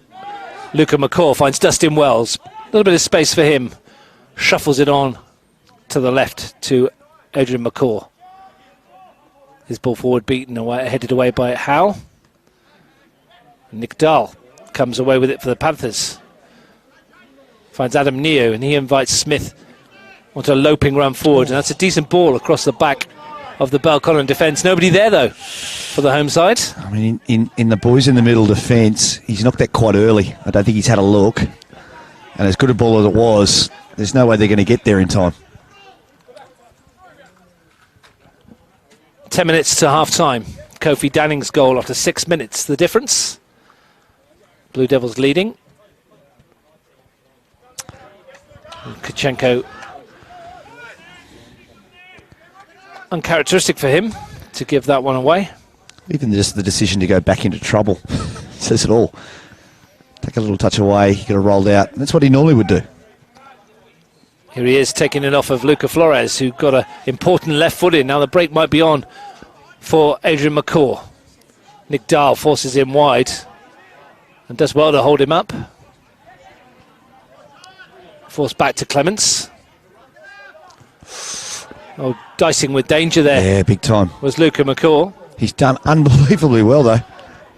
Luca McCaw finds Dustin Wells. A little bit of space for him. Shuffles it on to the left to Adrian McCaw. His ball forward beaten away, headed away by Howe. Nick Dahl comes away with it for the Panthers. Finds Adam Neo, and he invites Smith onto a loping run forward, and that's a decent ball across the back of the Belconnen defence. Nobody there, though, for the home side. I mean, in the boys in the middle defence, he's knocked that quite early. I don't think he's had a look. And as good a ball as it was, there's no way they're going to get there in time. 10 minutes to half-time. Kofi Danning's goal after 6 minutes. The difference. Blue Devils leading. And Kachenko, uncharacteristic for him to give that one away. Even just the decision to go back into trouble says it all. Take a little touch away, he could have rolled out. That's what he normally would do. Here he is taking it off of Luca Flores, who got an important left foot in. Now the break might be on for Adrian McCaw. Nick Dahl forces him wide and does well to hold him up. Forced back to Clements. Oh, dicing with danger there. Yeah, big time. Was Luca McCaw. He's done unbelievably well, though.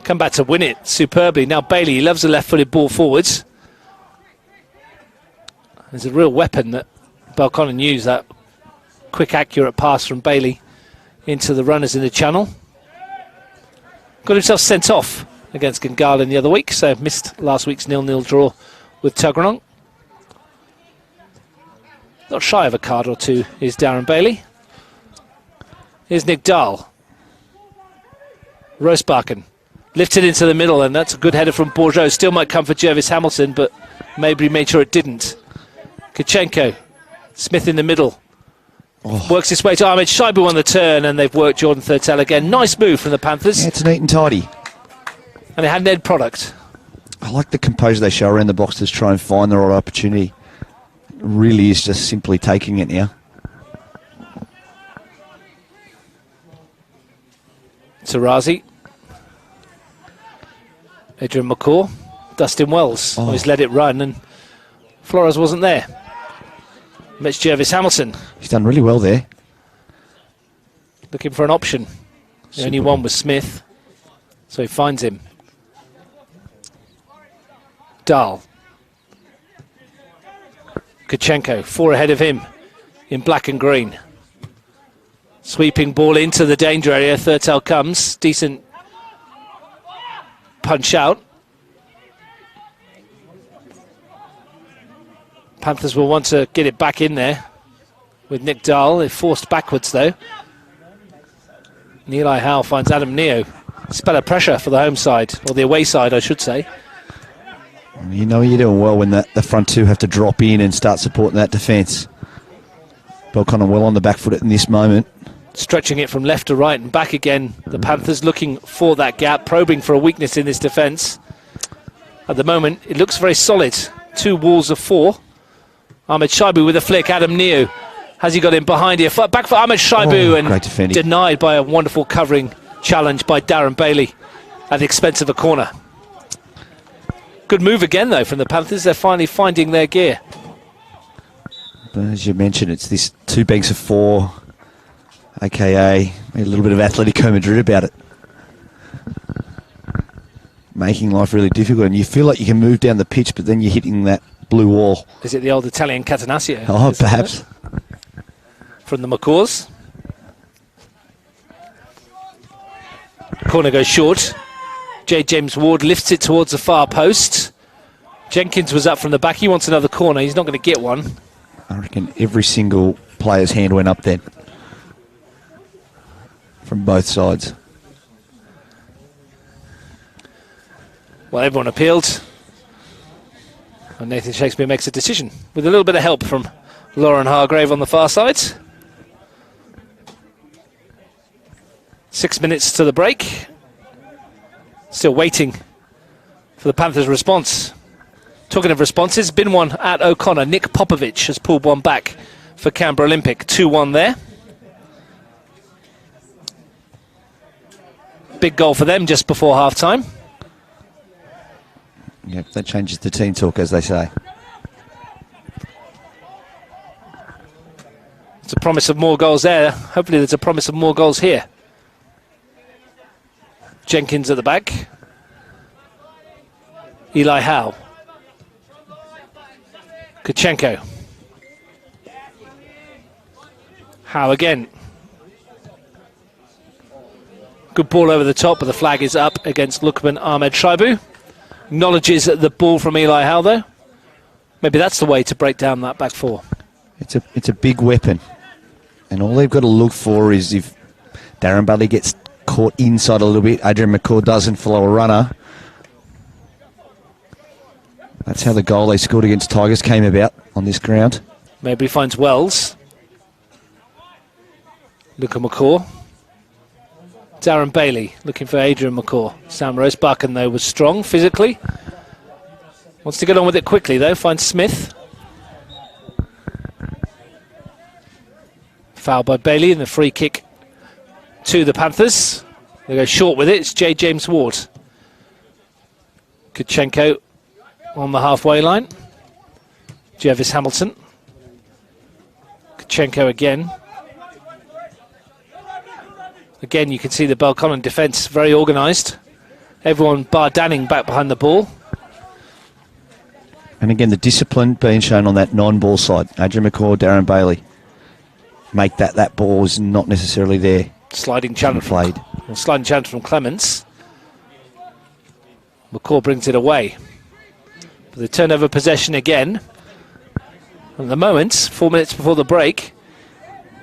Come back to win it superbly. Now Bailey, he loves a left-footed ball forwards. There's a real weapon that Belconnen used, that quick, accurate pass from Bailey into the runners in the channel. Got himself sent off against Gungahlin the other week, so missed last week's 0-0 draw with Tuggeranong. Not shy of a card or two is Darren Bailey. Here's Nick Dahl. Rosebakken lifted into the middle, and that's a good header from Bourgeau. Still might come for Jervis Hamilton, but Mabry made sure it didn't. Kachenko, Smith in the middle. Works his way to Ahmed Shaibu on the turn, and they've worked Jordan Thurtell again. Nice move from the Panthers. Yeah, it's neat and tidy. And it had an end product. I like the composure they show around the box to try and find the right opportunity. It really is just simply taking it now. Tarazi. Adrian McCaw. Dustin Wells. Always let it run, and Flores wasn't there. Mitch Jervis Hamilton. He's done really well there. Looking for an option. The only one was Smith, so he finds him. Dahl. Kachenko, 4 ahead of him in black and green. Sweeping ball into the danger area. Thurtell comes. Decent punch out. Panthers will want to get it back in there with Nick Dahl. They're forced backwards though. Eli Howe finds Adam Neo. It's better pressure for the home side, or the away side I should say. You know you're doing well when the front two have to drop in and start supporting that defence. Belconnen well on the back foot in this moment. Stretching it from left to right and back again. The Panthers looking for that gap, probing for a weakness in this defence. At the moment, it looks very solid. 2 walls of 4. Ahmed Shaibu with a flick. Adam Neo. Has he got him behind here? Back for Ahmed Shaibu, and denied by a wonderful covering challenge by Darren Bailey at the expense of a corner. Good move again, though, from the Panthers. They're finally finding their gear. But as you mentioned, it's this 2 banks of 4, a.k.a. a little bit of Atletico Madrid about it. Making life really difficult, and you feel like you can move down the pitch, but then you're hitting that blue wall. Is it the old Italian Catenaccio? Oh, perhaps. From the McCaws. Corner goes short. J. James Ward lifts it towards the far post. Jenkins was up from the back. He wants another corner. He's not going to get one. I reckon every single player's hand went up then. From both sides. Well, everyone appealed. And Nathan Shakespeare makes a decision with a little bit of help from Lauren Hargrave on the far side. 6 minutes to the break. Still waiting for the Panthers' response. Talking of responses, been one at O'Connor. Nick Popovich has pulled one back for Canberra Olympic. 2-1 there. Big goal for them just before half-time. Yep, that changes the team talk, as they say. It's a promise of more goals there. Hopefully there's a promise of more goals here. Jenkins at the back. Eli Howe. Kachenko. Howe again. Good ball over the top, but the flag is up against Lukman Ahmed Shaibu. Acknowledges the ball from Eli Howe, though. Maybe that's the way to break down that back 4. It's a big weapon. And all they've got to look for is if Darren Bailey gets caught inside a little bit, Adrian McCaw doesn't follow a runner. That's how the goal they scored against Tigers came about on this ground. Maybe he finds Wells. Luca McCaw. Darren Bailey looking for Adrian McCaw. Sam Rosebucken, though, was strong physically. Wants to get on with it quickly, though. Finds Smith. Foul by Bailey and the free kick to the Panthers. They go short with it. It's J. James Ward. Kachenko on the halfway line. Jervis Hamilton. Kachenko again. Again, you can see the Belconnen defence very organised. Everyone bar Danning back behind the ball. And again, the discipline being shown on that non-ball side. Adrian McCaw, Darren Bailey. Make that ball is not necessarily there. Sliding challenge from Clements. McCaw brings it away. But they turn over possession again. At the moment, 4 minutes before the break,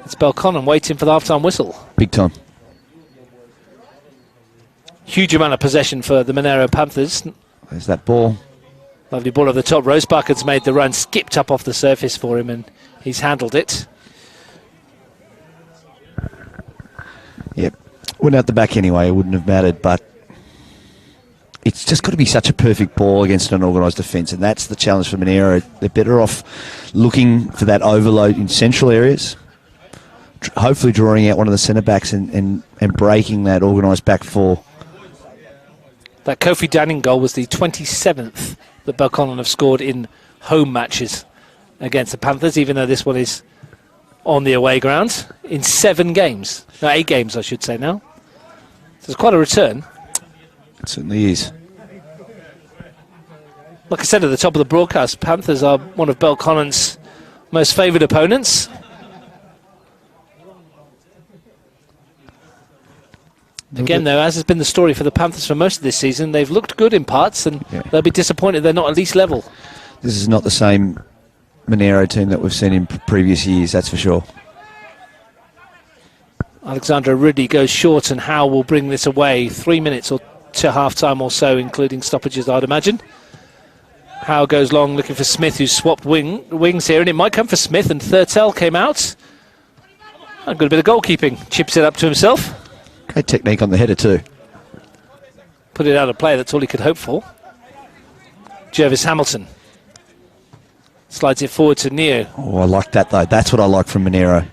it's Belconnen waiting for the half-time whistle. Big time. Huge amount of possession for the Monero Panthers. There's that ball. Lovely ball over the top. Rosebucken's made the run, skipped up off the surface for him, and he's handled it. Yep. Went out the back anyway, it wouldn't have mattered, but it's just got to be such a perfect ball against an organised defence, and that's the challenge for Monero. They're better off looking for that overload in central areas, hopefully drawing out one of the centre-backs and breaking that organised back 4. That Kofi Danning goal was the 27th that Belconnen have scored in home matches against the Panthers, even though this one is on the away ground, in 7 games. No, 8 games, I should say now. So it's quite a return. It certainly is. Like I said at the top of the broadcast, Panthers are one of Belconnen's most favoured opponents. Again, though, as has been the story for the Panthers for most of this season, they've looked good in parts, and they'll be disappointed they're not at least level. This is not the same Monero team that we've seen in previous years, that's for sure. Alexandra Ridley goes short, and Howe will bring this away. 3 minutes or to half-time or so, including stoppages, I'd imagine. Howe goes long, looking for Smith, who's swapped wings here, and it might come for Smith, and Thurtell came out. A good bit of goalkeeping. Chips it up to himself. Great technique on the header too. Put it out of play, that's all he could hope for. Jervis Hamilton slides it forward to Neo. Oh, I like that though. That's what I like from Monero.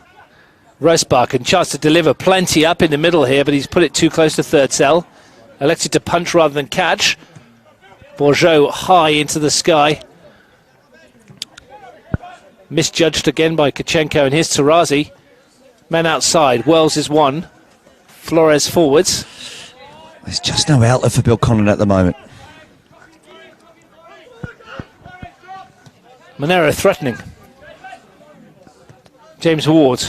Rosbach, and chance to deliver plenty up in the middle here, but he's put it too close to Thurtell. Elected to punch rather than catch. Bourgeot high into the sky. Misjudged again by Kachenko and his Tarazi. Men outside. Wells is one. Flores forwards. There's just no outlet for Belconnen at the moment. Monero threatening. James Ward.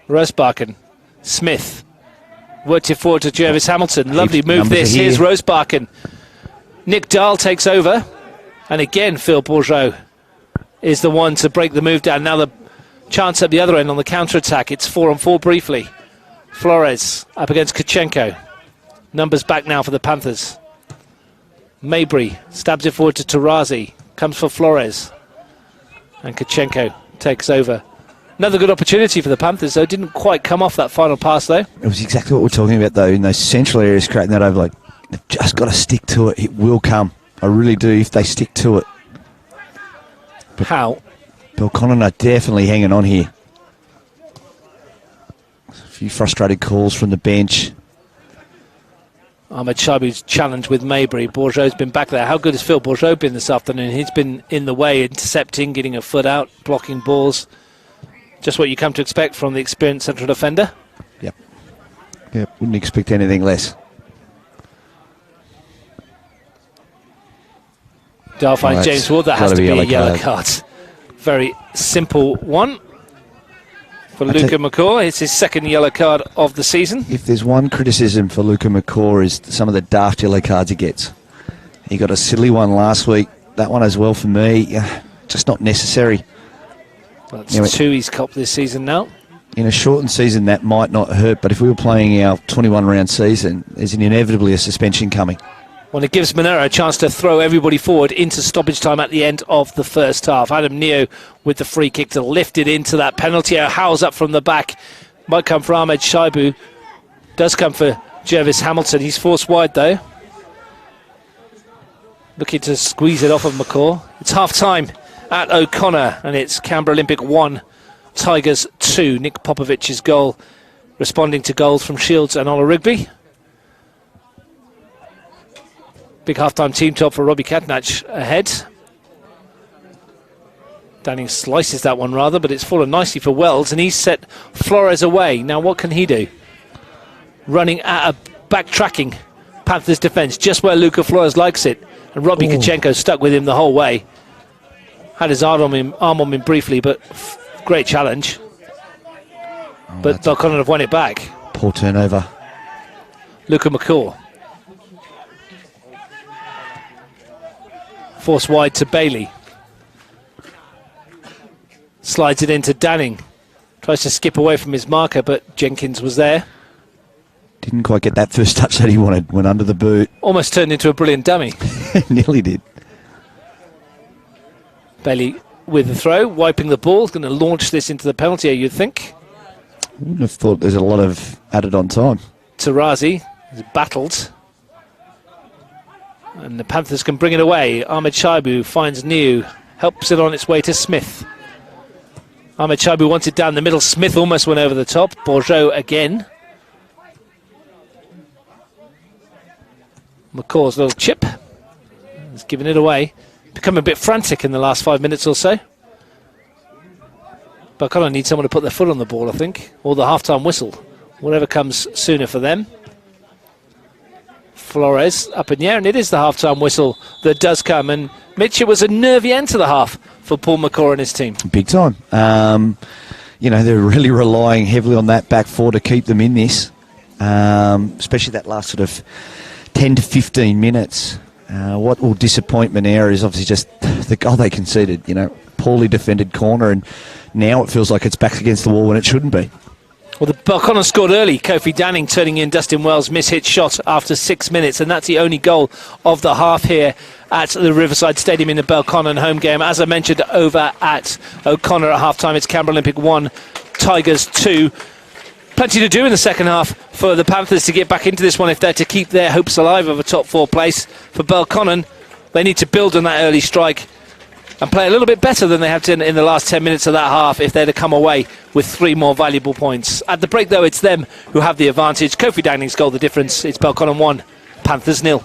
Rosbachen. Smith. Worked it forward to Jervis Hamilton. Lovely move this. Here's Rosbachen. Nick Dahl takes over. And again, Phil Bourgeot is the one to break the move down. Now the chance at the other end on the counter-attack. It's 4-on-4 briefly. Flores up against Kachenko. Numbers back now for the Panthers. Mabry stabs it forward to Tarazi. Comes for Flores. And Kachenko takes over. Another good opportunity for the Panthers, though. Didn't quite come off that final pass, though. It was exactly what we're talking about, though, in those central areas, creating that overload. They've just got to stick to it. It will come. I really do, if they stick to it. But how? Belconnen are definitely hanging on here. A few frustrated calls from the bench. Ahmed Shabu's challenge with Mabry. Bourgeot's been back there. How good has Phil Bourgeot been this afternoon? He's been in the way, intercepting, getting a foot out, blocking balls. Just what you come to expect from the experienced central defender. Yep. Wouldn't expect anything less. Dahl finds James Ward. That has to be a yellow card. Very simple one for Luca McCaw. It's his second yellow card of the season. If there's one criticism for Luca McCaw is some of the daft yellow cards he gets. He got a silly one last week. That one as well for me. Just not necessary. That's two he's copped this season now. In a shortened season, that might not hurt, but if we were playing our 21-round season, there's inevitably a suspension coming. Well, it gives Monero a chance to throw everybody forward into stoppage time at the end of the first half. Adam Neo with the free kick to lift it into that penalty. Howes up from the back. Might come for Ahmed Shaibu. Does come for Jervis Hamilton. He's forced wide, though. Looking to squeeze it off of McCaw. It's half-time at O'Connor, and it's Canberra Olympic 1, Tigers 2. Nick Popovich's goal, responding to goals from Shields and Ola Rigby. Big half-time team top for Robbie Katnach ahead. Danning slices that one rather, but it's fallen nicely for Wells, and he's set Flores away. Now what can he do? Running at a backtracking Panthers defence, just where Luca Flores likes it, and Robbie Kachenko stuck with him the whole way. Had his arm on him briefly, but great challenge. But Belconnen have won it back. Poor turnover. Luca McCaw. Force wide to Bailey. Slides it into Danning. Tries to skip away from his marker, but Jenkins was there. Didn't quite get that first touch that he wanted. Went under the boot. Almost turned into a brilliant dummy. Nearly did. Bailey with the throw, wiping the ball. Going to launch this into the penalty area, you'd think. Wouldn't have thought there's a lot of added on time. Tarazi is battled. And the Panthers can bring it away. Ahmed Shaibu finds New. Helps it on its way to Smith. Ahmed Shaibu wants it down the middle. Smith almost went over the top. Bourgeot again. McCaw's little chip. He's giving it away. Become a bit frantic in the last 5 minutes or so. Belconnen needs someone to put their foot on the ball, I think. Or the half-time whistle. Whatever comes sooner for them. Flores up in the air, and it is the half-time whistle that does come. And Mitch, it was a nervy end to the half for Paul McCaw and his team. Big time. They're really relying heavily on that back four to keep them in this. especially that last sort of 10 to 15 minutes. What will disappoint Monero is obviously just the goal they conceded, poorly defended corner, and now it feels like it's back against the wall when it shouldn't be. Well, the Belconnen scored early. Kofi Danning turning in Dustin Wells' mishit shot after 6 minutes, and that's the only goal of the half here at the Riverside Stadium in the Belconnen home game. As I mentioned, over at O'Connor at half-time, it's Canberra Olympic 1, Tigers 2. Plenty to do in the second half for the Panthers to get back into this one if they're to keep their hopes alive of a top 4 place. For Belconnen, they need to build on that early strike and play a little bit better than they have done in the last 10 minutes of that half if they're to come away with 3 more valuable points. At the break, though, it's them who have the advantage. Kofi Danning's goal, the difference. It's Belconnen 1, Panthers 0.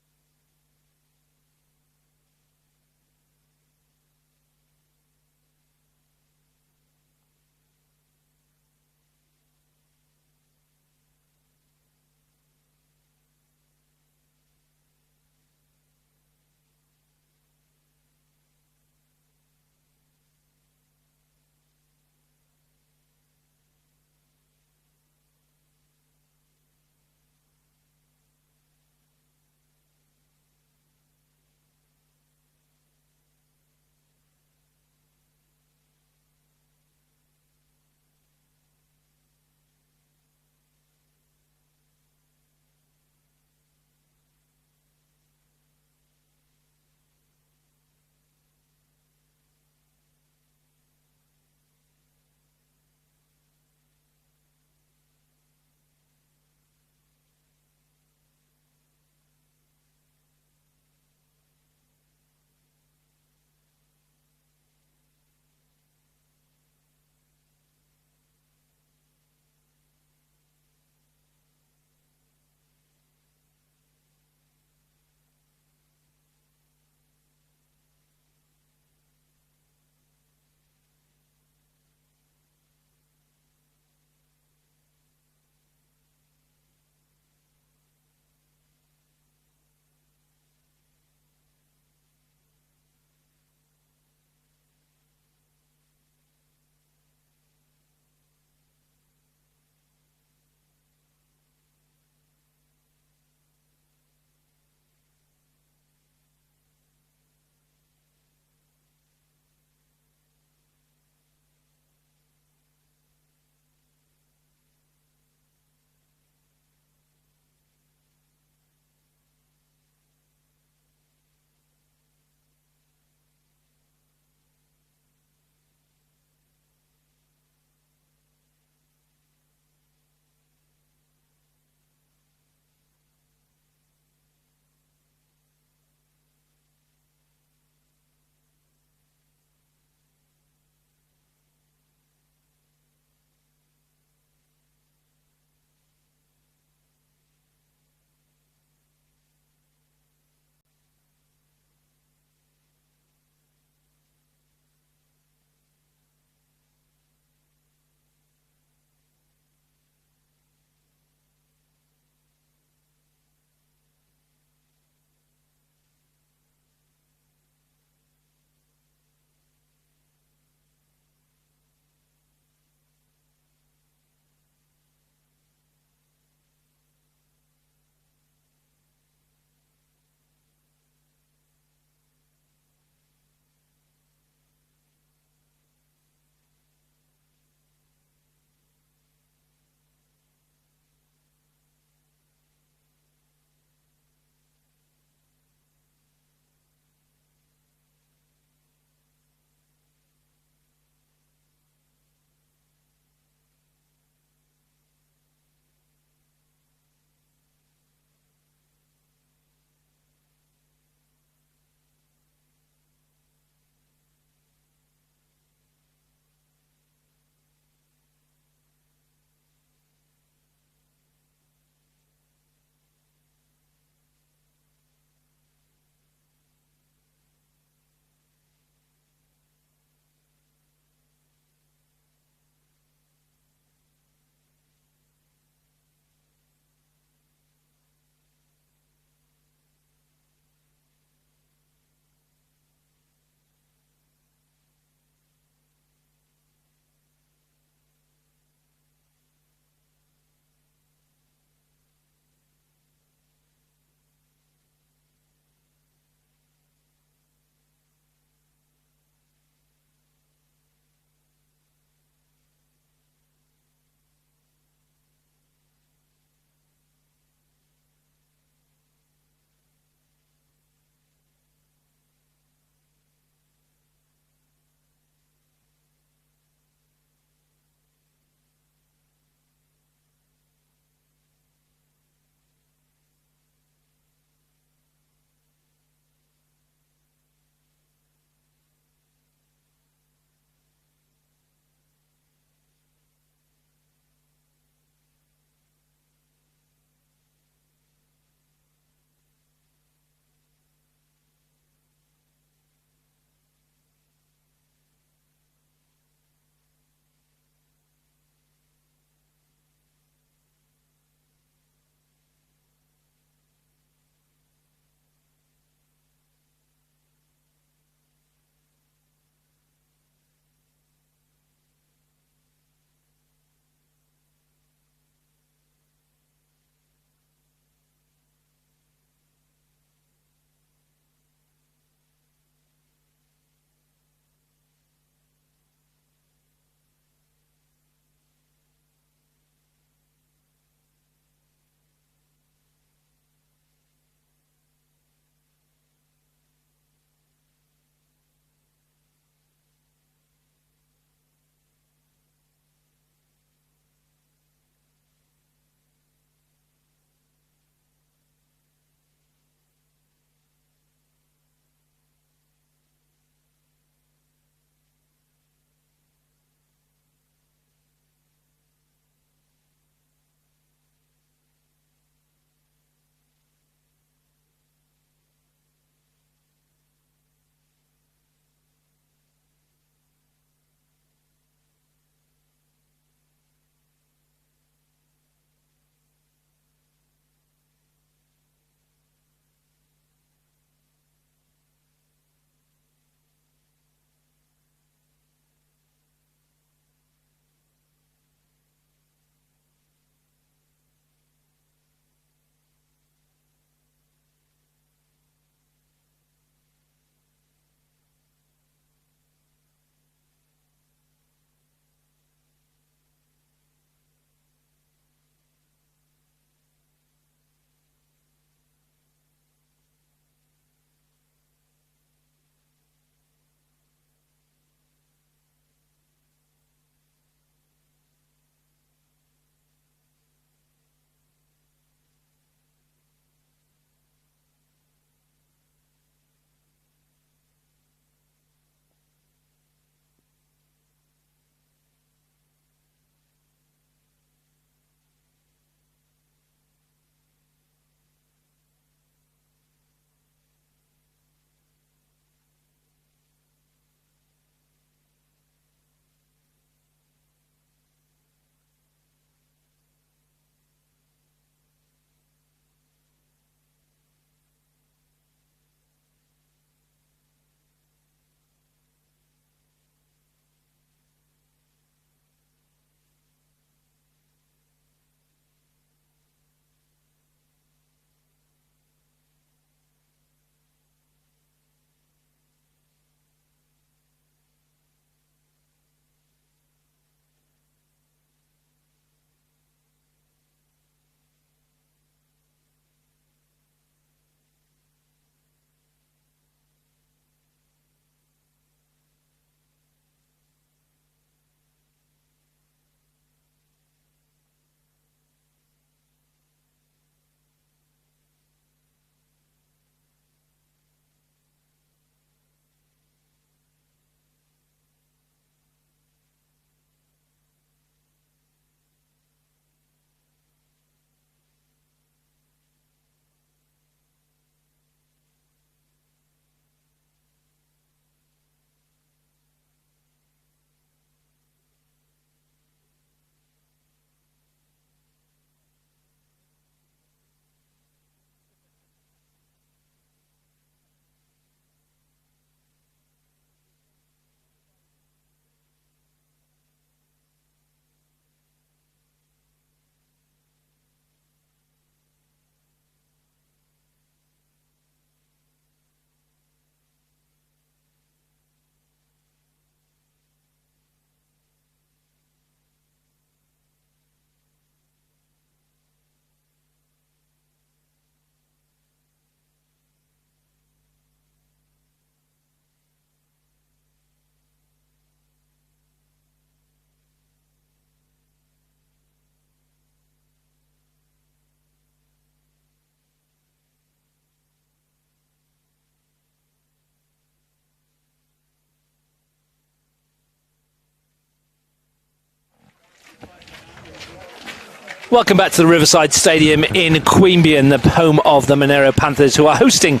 Welcome back to the Riverside Stadium in Queanbeyan, the home of the Monero Panthers, who are hosting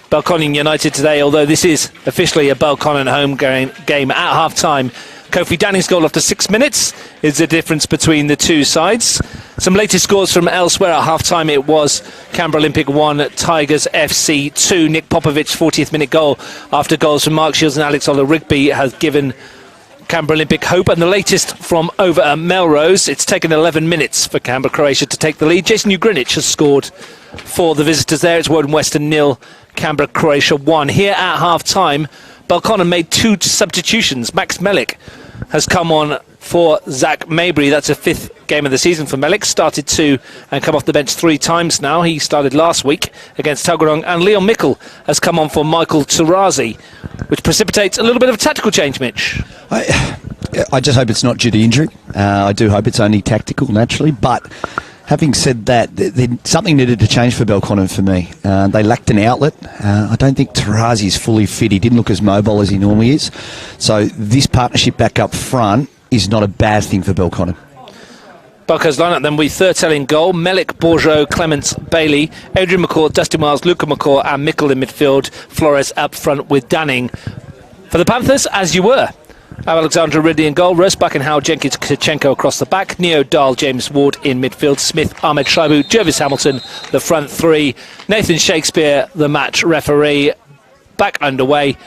Belconnen United today, although this is officially a Belconnen home game at half-time. Kofi Danning's goal after 6 minutes is the difference between the two sides. Some latest scores from elsewhere at half-time. It was Canberra Olympic 1, Tigers FC 2. Nick Popovic's 40th minute goal after goals from Mark Shields and Alex Ola-Rigby has given Canberra Olympic hope. And the latest from over at Melrose, it's taken 11 minutes for Canberra Croatia to take the lead. Jason Ugrinich has scored for the visitors there. It's Woden Western 0, Canberra Croatia 1. Here at half-time, Belconnen made 2 substitutions. Max Melik has come on for Zach Mabry. That's a 5th game of the season for Melik. Started 2 and come off the bench 3 times now. He started last week against Tuggeranong. And Leon Mickle has come on for Michael Tarazi, which precipitates a little bit of a tactical change, Mitch. I just hope it's not due to injury. I do hope it's only tactical, naturally. But having said that, something needed to change for Belconnen for me. They lacked an outlet. I don't think Tarazi is fully fit. He didn't look as mobile as he normally is. So this partnership back up front is not a bad thing for Belconnen. Belco's lineup then with Thurtell in goal, Melik, Bourgeot, Clements, Bailey, Adrian McCaw, Dustin Wells, Luca McCaw and Mickle in midfield. Flores up front with Danning. For the Panthers, as you were, Alexandra Ridley in goal, Rosbach and Howard Jenkins, Kachenko across the back, Neo Dahl, James Ward in midfield, Smith, Ahmed Shaibu, Jervis Hamilton, the front 3, Nathan Shakespeare, the match referee. Back underway.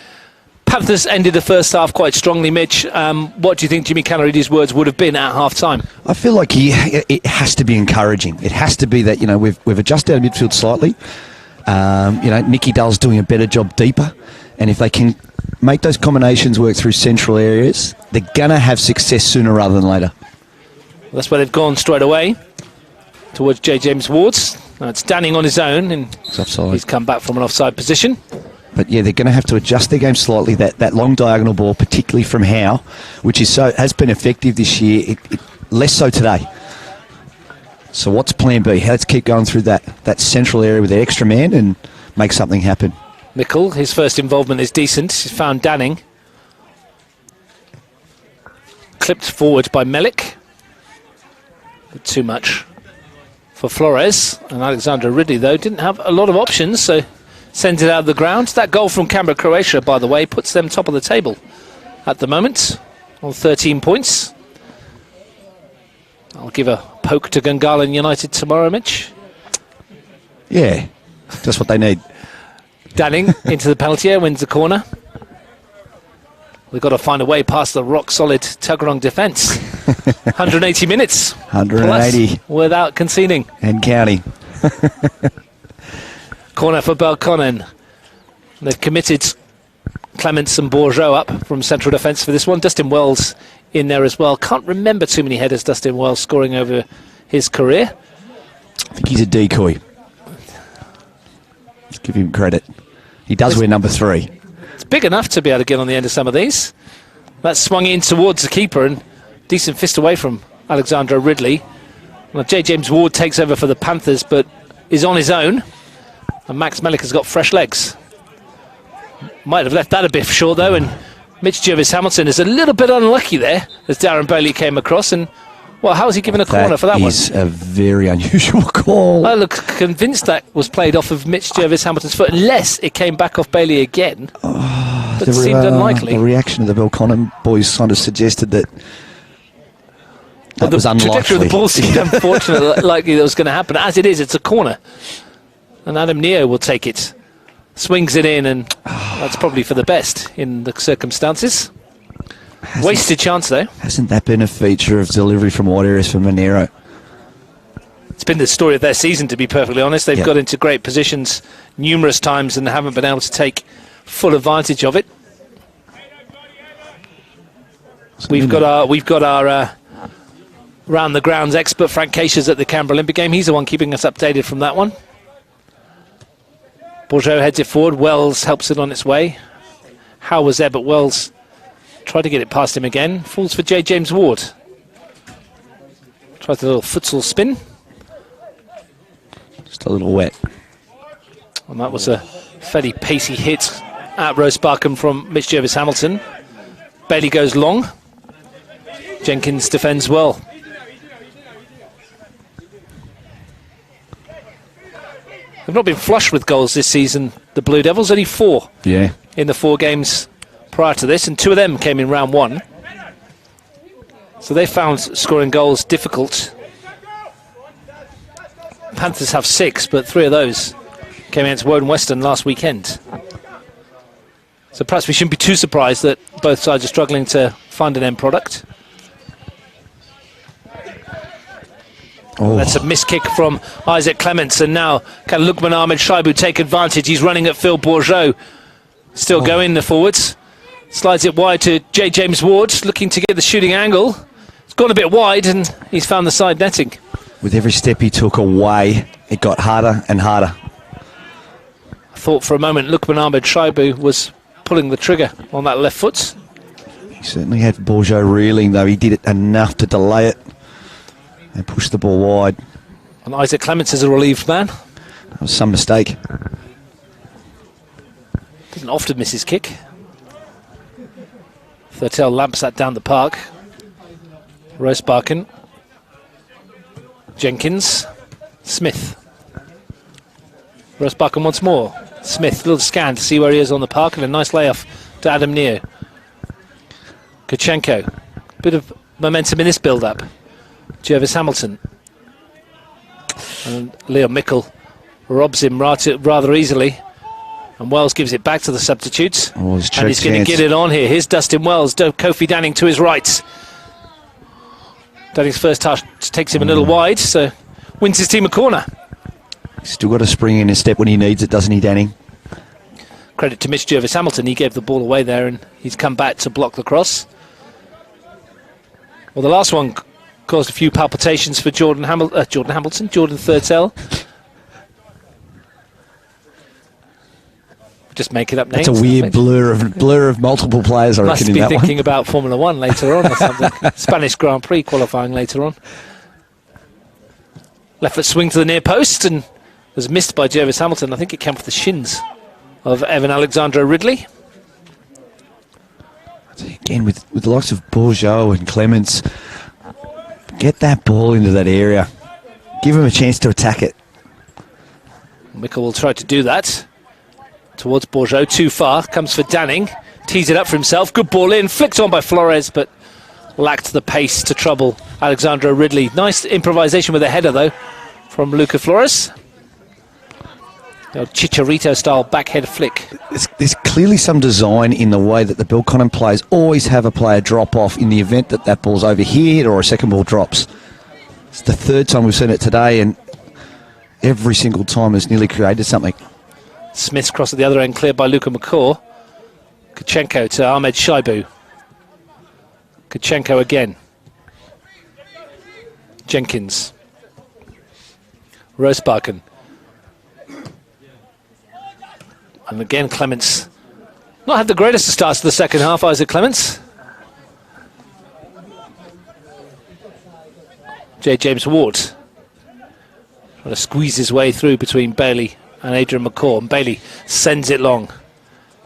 Panthers ended the first half quite strongly, Mitch. What do you think Jimmy Canaridi's words would have been at half-time? I feel like it has to be encouraging. It has to be that, we've adjusted our midfield slightly. Nicky Dull's doing a better job deeper. And if they can make those combinations work through central areas, they're going to have success sooner rather than later. Well, that's where they've gone straight away towards J. James Ward's. Now it's Danning on his own, and he's come back from an offside position. But yeah, they're going to have to adjust their game slightly. That long diagonal ball, particularly from Howe, which has been effective this year, less so today. So what's plan B? Let's keep going through that central area with the extra man and make something happen. Mickle, his first involvement is decent. He's found Danning. Clipped forward by Melik. But too much for Flores. And Alexandra Ridley, though, didn't have a lot of options, so sends it out of the ground. That goal from Canberra Croatia, by the way, puts them top of the table at the moment on 13 points. I'll give a poke to Gungahlin United tomorrow, Mitch. Yeah, that's what they need. Danning into the penalty area, wins the corner. We've got to find a way past the rock-solid Tuggeranong defence. 180 minutes. 180. Plus, without conceding. And counting. Corner for Belconnen. They've committed Clements and Bourgeot up from central defence for this one. Dustin Wells in there as well. Can't remember too many headers Dustin Wells scoring over his career. I think he's a decoy. Let's give him credit. He does wear number 3. It's big enough to be able to get on the end of some of these. That swung in towards the keeper and decent fist away from Alexandra Ridley. Well, J. James Ward takes over for the Panthers but is on his own. And Max Melik has got fresh legs. Might have left that a bit short though, and Mitch Jervis Hamilton is a little bit unlucky there as Darren Bailey came across. And well, how was he given a corner for that one? That is a very unusual call. I look convinced that was played off of Mitch Jervis Hamilton's foot, unless it came back off Bailey again. But it seemed unlikely. The reaction of the Belconnen boys kind of suggested that was unlikely. The trajectory of the ball seemed unfortunately likely that was going to happen. As it is, it's a corner. And Adam Neo will take it. Swings it in, and that's probably for the best in the circumstances. Wasted chance, though. Hasn't that been a feature of delivery from wide areas for Monero? It's been the story of their season, to be perfectly honest. They've got into great positions numerous times and haven't been able to take full advantage of it. We've got our round the grounds expert, Frank Cacias, at the Canberra Olympic game. He's the one keeping us updated from that one. Bourgeot heads it forward. Wells helps it on its way. Howe was there, but Wells tried to get it past him again. Falls for J. James Ward. Tries a little futsal spin. Just a little wet. And that was a fairly pacey hit at Rosebarkham from Mitch Jervis Hamilton. Bailey goes long. Jenkins defends well. They've not been flush with goals this season, the Blue Devils. Only 4 Yeah. in the 4 games prior to this, and 2 of them came in round 1. So they found scoring goals difficult. Panthers have 6, but 3 of those came against Woden Western last weekend. So perhaps we shouldn't be too surprised that both sides are struggling to find an end product. Oh. That's a missed kick from Isaac Clements, and now can Lukman Ahmed Shaibu take advantage? He's running at Phil Bourgeot, still going the forwards. Slides it wide to J. James Ward, looking to get the shooting angle. It's gone a bit wide, and he's found the side netting. With every step he took away, it got harder and harder. I thought for a moment Lukman Ahmed Shaibu was pulling the trigger on that left foot. He certainly had Bourgeot reeling, though. He did it enough to delay it and push the ball wide. And Isaac Clements is a relieved man. That was some mistake. Doesn't often miss his kick. Thurtell lamps that down the park. Rosebarken. Jenkins. Smith. Rosebarken once more. Smith, little scan to see where he is on the park, and a nice layoff to Adam Neo. Kachenko. Bit of momentum in this build-up. Jervis Hamilton. And Leo Mickle robs him rather easily. And Wells gives it back to the substitutes. Oh, and he's going to get it on here. Here's Dustin Wells. Kofi Danning to his right. Danning's first touch takes him a little wide, so wins his team a corner. Still got a spring in his step when he needs it, doesn't he, Danning? Credit to Mitch Jervis Hamilton. He gave the ball away there, and he's come back to block the cross. Well, the last one caused a few palpitations for Jordan Thurtell. Just making up names. That's a weird blur of multiple players, I reckon, in that one. Must be thinking about Formula 1 later on or something. Spanish Grand Prix qualifying later on. Left foot swing to the near post and was missed by Jervis Hamilton. I think it came off the shins of Evan Alexandro Ridley. Again, with the likes of Bourgeot and Clements, get that ball into that area. Give him a chance to attack it. Mickle will try to do that. Towards Bourgeot, too far, comes for Danning, tees it up for himself, good ball in, flicked on by Flores, but lacked the pace to trouble Alexandro Ridley. Nice improvisation with a header, though, from Luca Flores. Chicharito-style backhead flick. There's clearly some design in the way that the Belconnen players always have a player drop off in the event that that ball's overhit or a second ball drops. It's the 3rd time we've seen it today, and every single time has nearly created something. Smith's cross at the other end, cleared by Luka McCaw. Kachenko to Ahmed Shaibu. Kachenko again. Jenkins. Rosebarken. And again, Clements. Not had the greatest of starts to the second half, Isaac Clements. J. James Ward. Trying to squeeze his way through between Bailey and Adrian McCaw, and Bailey sends it long.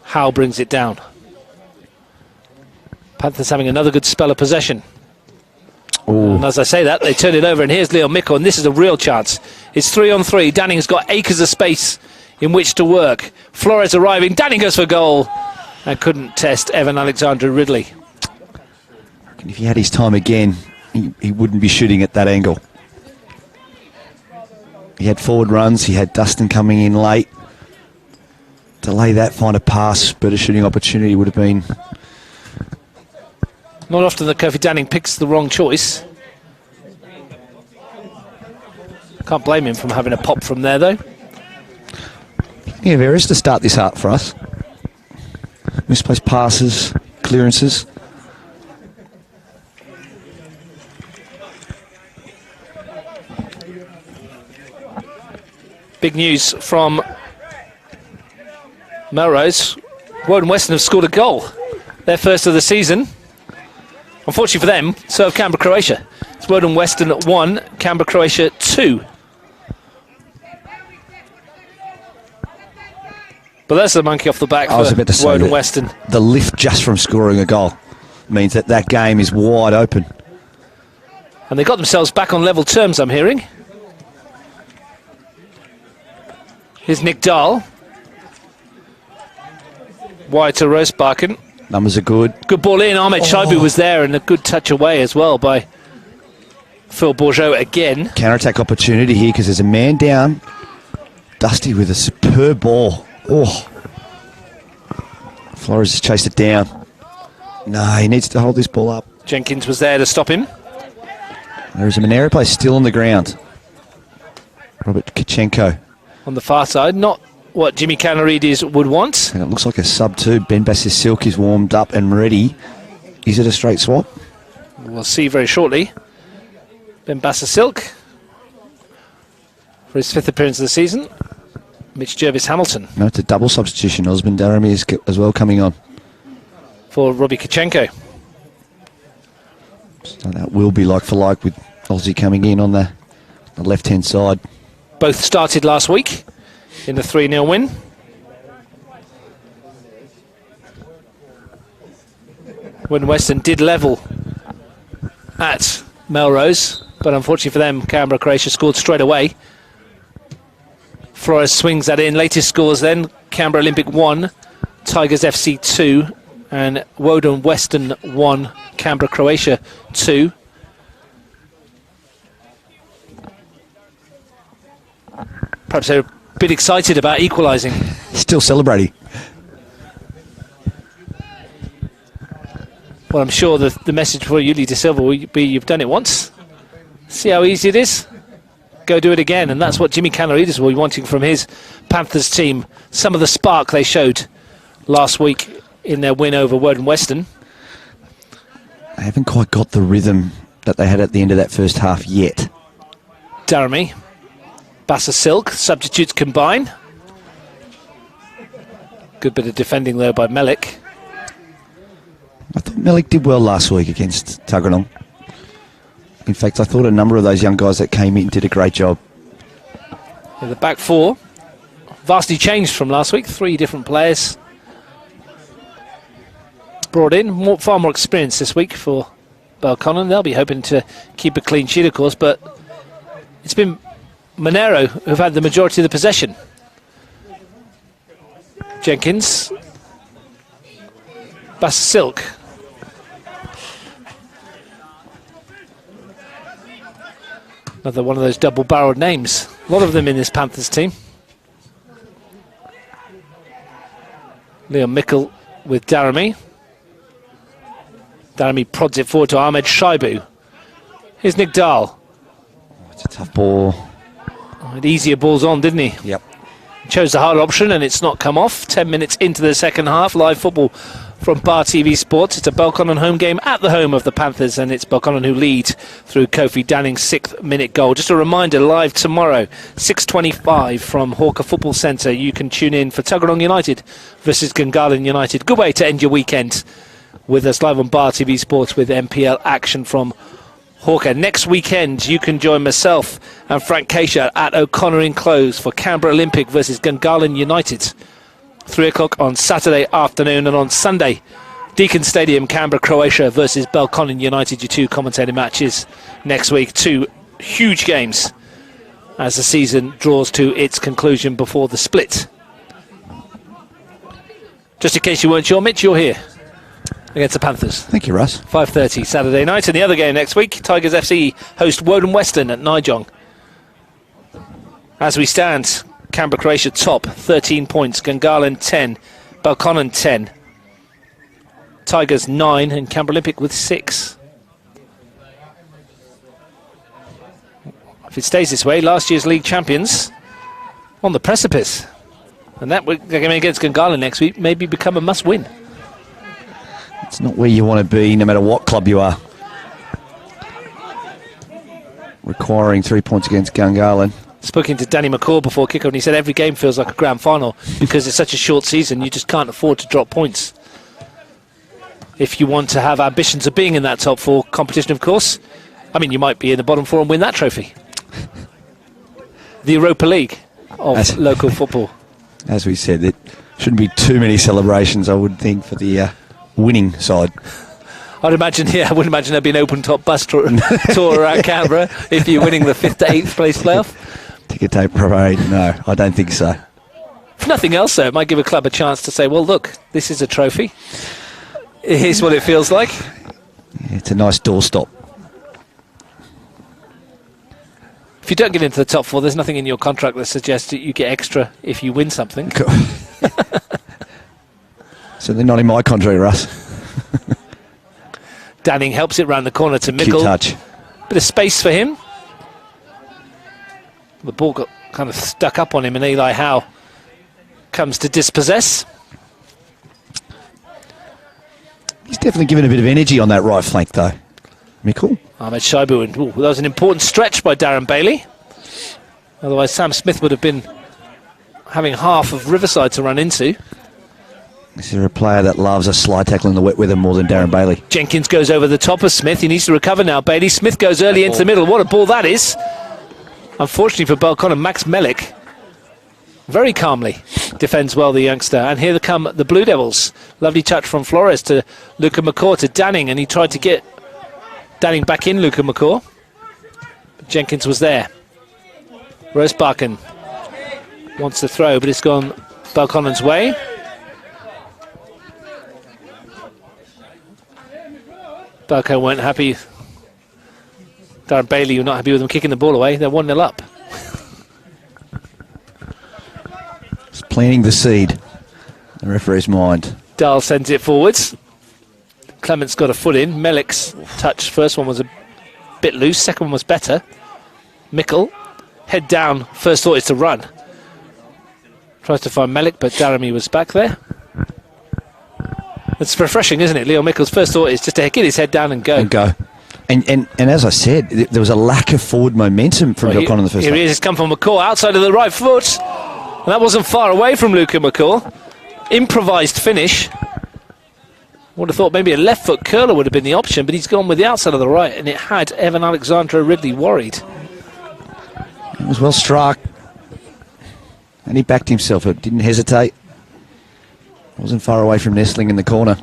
Howe brings it down. Panthers having another good spell of possession. Ooh. And as I say that, they turn it over, and here's Leo Mickle, and this is a real chance. It's 3-on-3. Danning's got acres of space in which to work. Flores arriving. Danning goes for goal, and couldn't test Evan Alexander Ridley. If he had his time again, he wouldn't be shooting at that angle. He had forward runs, he had Dustin coming in late. Delay that, find a pass, better shooting opportunity would have been. Not often that Kofi Danning picks the wrong choice. Can't blame him from having a pop from there, though. Yeah, there is to start this out for us. Misplaced passes, clearances. Big news from Melrose. Woden Western have scored a goal. Their first of the season. Unfortunately for them, so have Canberra Croatia. It's Woden Western 1, Canberra Croatia 2. But that's the monkey off the back for Woden Western. The lift just from scoring a goal means that that game is wide open. And they got themselves back on level terms, I'm hearing. Here's Nick Dahl. Wide to Rosebarken. Numbers are good. Good ball in. Ahmed Shaibu was there, and a good touch away as well by Phil Bourgeot again. Counter-attack opportunity here because there's a man down. Dusty with a superb ball. Oh. Flores has chased it down. No, he needs to hold this ball up. Jenkins was there to stop him. There's a Monero player still on the ground. Robert Kachenko. On the far side, not what Jimmy Canaridis would want. And it looks like a sub too. Ben Silk is warmed up and ready. Is it a straight swap? We'll see very shortly. Ben Silk for his 5th appearance of the season. Mitch Jervis-Hamilton. No, it's a double substitution. Osman Daramy is as well coming on. For Robbie Kachenko. So that will be like for like with Aussie coming in on the left-hand side. Both started last week in the 3-0 win. When Western did level at Melrose, but unfortunately for them, Canberra, Croatia scored straight away. Flores swings that in. Latest scores then, Canberra Olympic 1, Tigers FC 2, and Woden Western 1, Canberra Croatia 2. Perhaps they're a bit excited about equalising. Still celebrating. Well, I'm sure the message for Yuli De Silva will be, you've done it once. See how easy it is? Go do it again. And that's what Jimmy Canaridis will be wanting from his Panthers team. Some of the spark they showed last week in their win over Woden Western. They haven't quite got the rhythm that they had at the end of that first half yet. Daramy. Bassa Silk. Substitutes combine. Good bit of defending there by Melik. I thought Melik did well last week against Tuggeranong. In fact, I thought a number of those young guys that came in did a great job. Yeah, the back four vastly changed from last week. 3 different players brought in. Far more experience this week for Belconnen. They'll be hoping to keep a clean sheet, of course, but it's been Monero who've had the majority of the possession. Jenkins. Bass Silk. Another one of those double-barreled names. A lot of them in this Panthers team. Leon Mickle with Daramy. Daramy prods it forward to Ahmed Shaibu. Here's Nick Dahl. It's a tough ball. Had easier balls on, didn't he? Yep. Chose the hard option and it's not come off. 10 minutes into the second half. Live football from Bar TV Sports. It's a Belconnen home game at the home of the Panthers, and it's Belconnen who lead through Kofi Danning's 6th minute goal. Just a reminder, live tomorrow, 6:25 from Hawker Football Centre. You can tune in for Tuggeranong United versus Gungahlin United. Good way to end your weekend with us live on Bar TV Sports with NPL action from Hawker. Next weekend, you can join myself and Frank Keisha at O'Connor Enclose for Canberra Olympic versus Gungahlin United. 3 o'clock on Saturday afternoon, and on Sunday, Deakin Stadium, Canberra, Croatia versus Belconnen United. Your 2 commentated matches next week. 2 huge games as the season draws to its conclusion before the split. Just in case you weren't sure, Mitch, you're here against the Panthers. Thank you, Russ. 5:30 Saturday night. And the other game next week, Tigers FC host Woden Western at Nijong. As we stand, Canberra, Croatia top, 13 points. Gungahlin 10, Belconnen 10. Tigers 9 and Canberra Olympic with 6. If it stays this way, last year's league champions on the precipice. And that game against Gungahlin next week maybe become a must-win. It's not where you want to be, no matter what club you are. Requiring 3 points against Gungahlin. Spoken to Danny McCall before kickoff, and he said every game feels like a grand final because it's such a short season. You just can't afford to drop points if you want to have ambitions of being in that top 4 competition, of course. I mean, you might be in the bottom 4 and win that trophy. The Europa League of local football. As we said, it shouldn't be too many celebrations, I would think, for the winning side. I'd imagine, I wouldn't imagine there'd be an open top bus tour around Canberra if you're winning the 5th to 8th place playoff. Ticket tape parade, no, I don't think so. If nothing else, though, it might give a club a chance to say, well, look, this is a trophy. Here's what it feels like. Yeah, it's a nice doorstop. If you don't get into the top 4, there's nothing in your contract that suggests that you get extra if you win something. Certainly not in my contract, Russ. Danning helps it round the corner to Mickle. Cute touch. Bit of space for him. The ball got kind of stuck up on him, and Eli Howe comes to dispossess. He's definitely given a bit of energy on that right flank, though. Mickle. Ahmed Shaibu, and that was an important stretch by Darren Bailey. Otherwise, Sam Smith would have been having half of Riverside to run into. Is there a player that loves a slide tackle in the wet weather more than Darren Bailey? Jenkins goes over the top of Smith. He needs to recover now, Bailey. Smith goes early into the middle. What a ball that is. Unfortunately for Belconnen, Max Melik very calmly defends well, the youngster. And here come the Blue Devils. Lovely touch from Flores to Luca McCaw to Danning, and he tried to get Danning back in, Luca McCaw. But Jenkins was there. Rosebakken wants to throw, but it's gone Belconnen's way. Belco weren't happy. Darren Bailey were not happy with them kicking the ball away. They're 1-0 up. It's planting the seed in the referee's mind. Dahl sends it forwards. Clement's got a foot in. Melik's touch. First one was a bit loose. Second one was better. Mickle, head down. First thought is to run. Tries to find Melik, but Daramy was back there. It's refreshing, isn't it? Leo Mickle's first thought is just to get his head down and go. And as I said, there was a lack of forward momentum from Belconnen in the first half. Here he is. It's come from McCaw outside of the right foot. And that wasn't far away from Luca McCaw. Improvised finish. Would have thought maybe a left foot curler would have been the option, but he's gone with the outside of the right, and it had Evan Alexandra Ridley worried. It was well struck. And he backed himself. It didn't hesitate. Wasn't far away from nestling in the corner.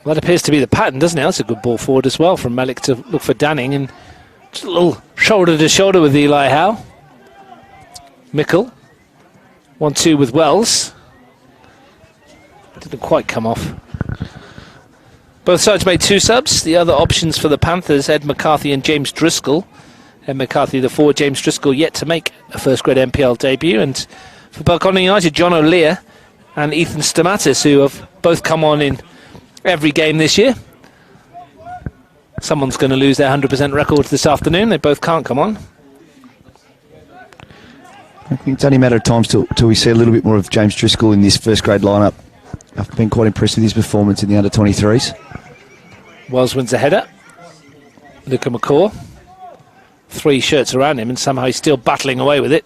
Well, that appears to be the pattern, doesn't it? That's a good ball forward as well from Malik to look for Danning, and just a little shoulder to shoulder with Eli Howe. Mickle. 1-2 with Wells. Didn't quite come off. Both sides made 2 subs. The other options for the Panthers, Ed McCarthy and James Driscoll. Ed McCarthy, the forward, James Driscoll yet to make a first-grade NPL debut. And for Belconnen United, John O'Lear and Ethan Stamatis, who have both come on in every game this year. Someone's going to lose their 100% record this afternoon. They both can't come on. I think it's only a matter of time till we see a little bit more of James Driscoll in this first-grade lineup. I've been quite impressed with his performance in the under-23s. Wells wins the header. Luca McCaw. 3 shirts around him, and somehow he's still battling away with it.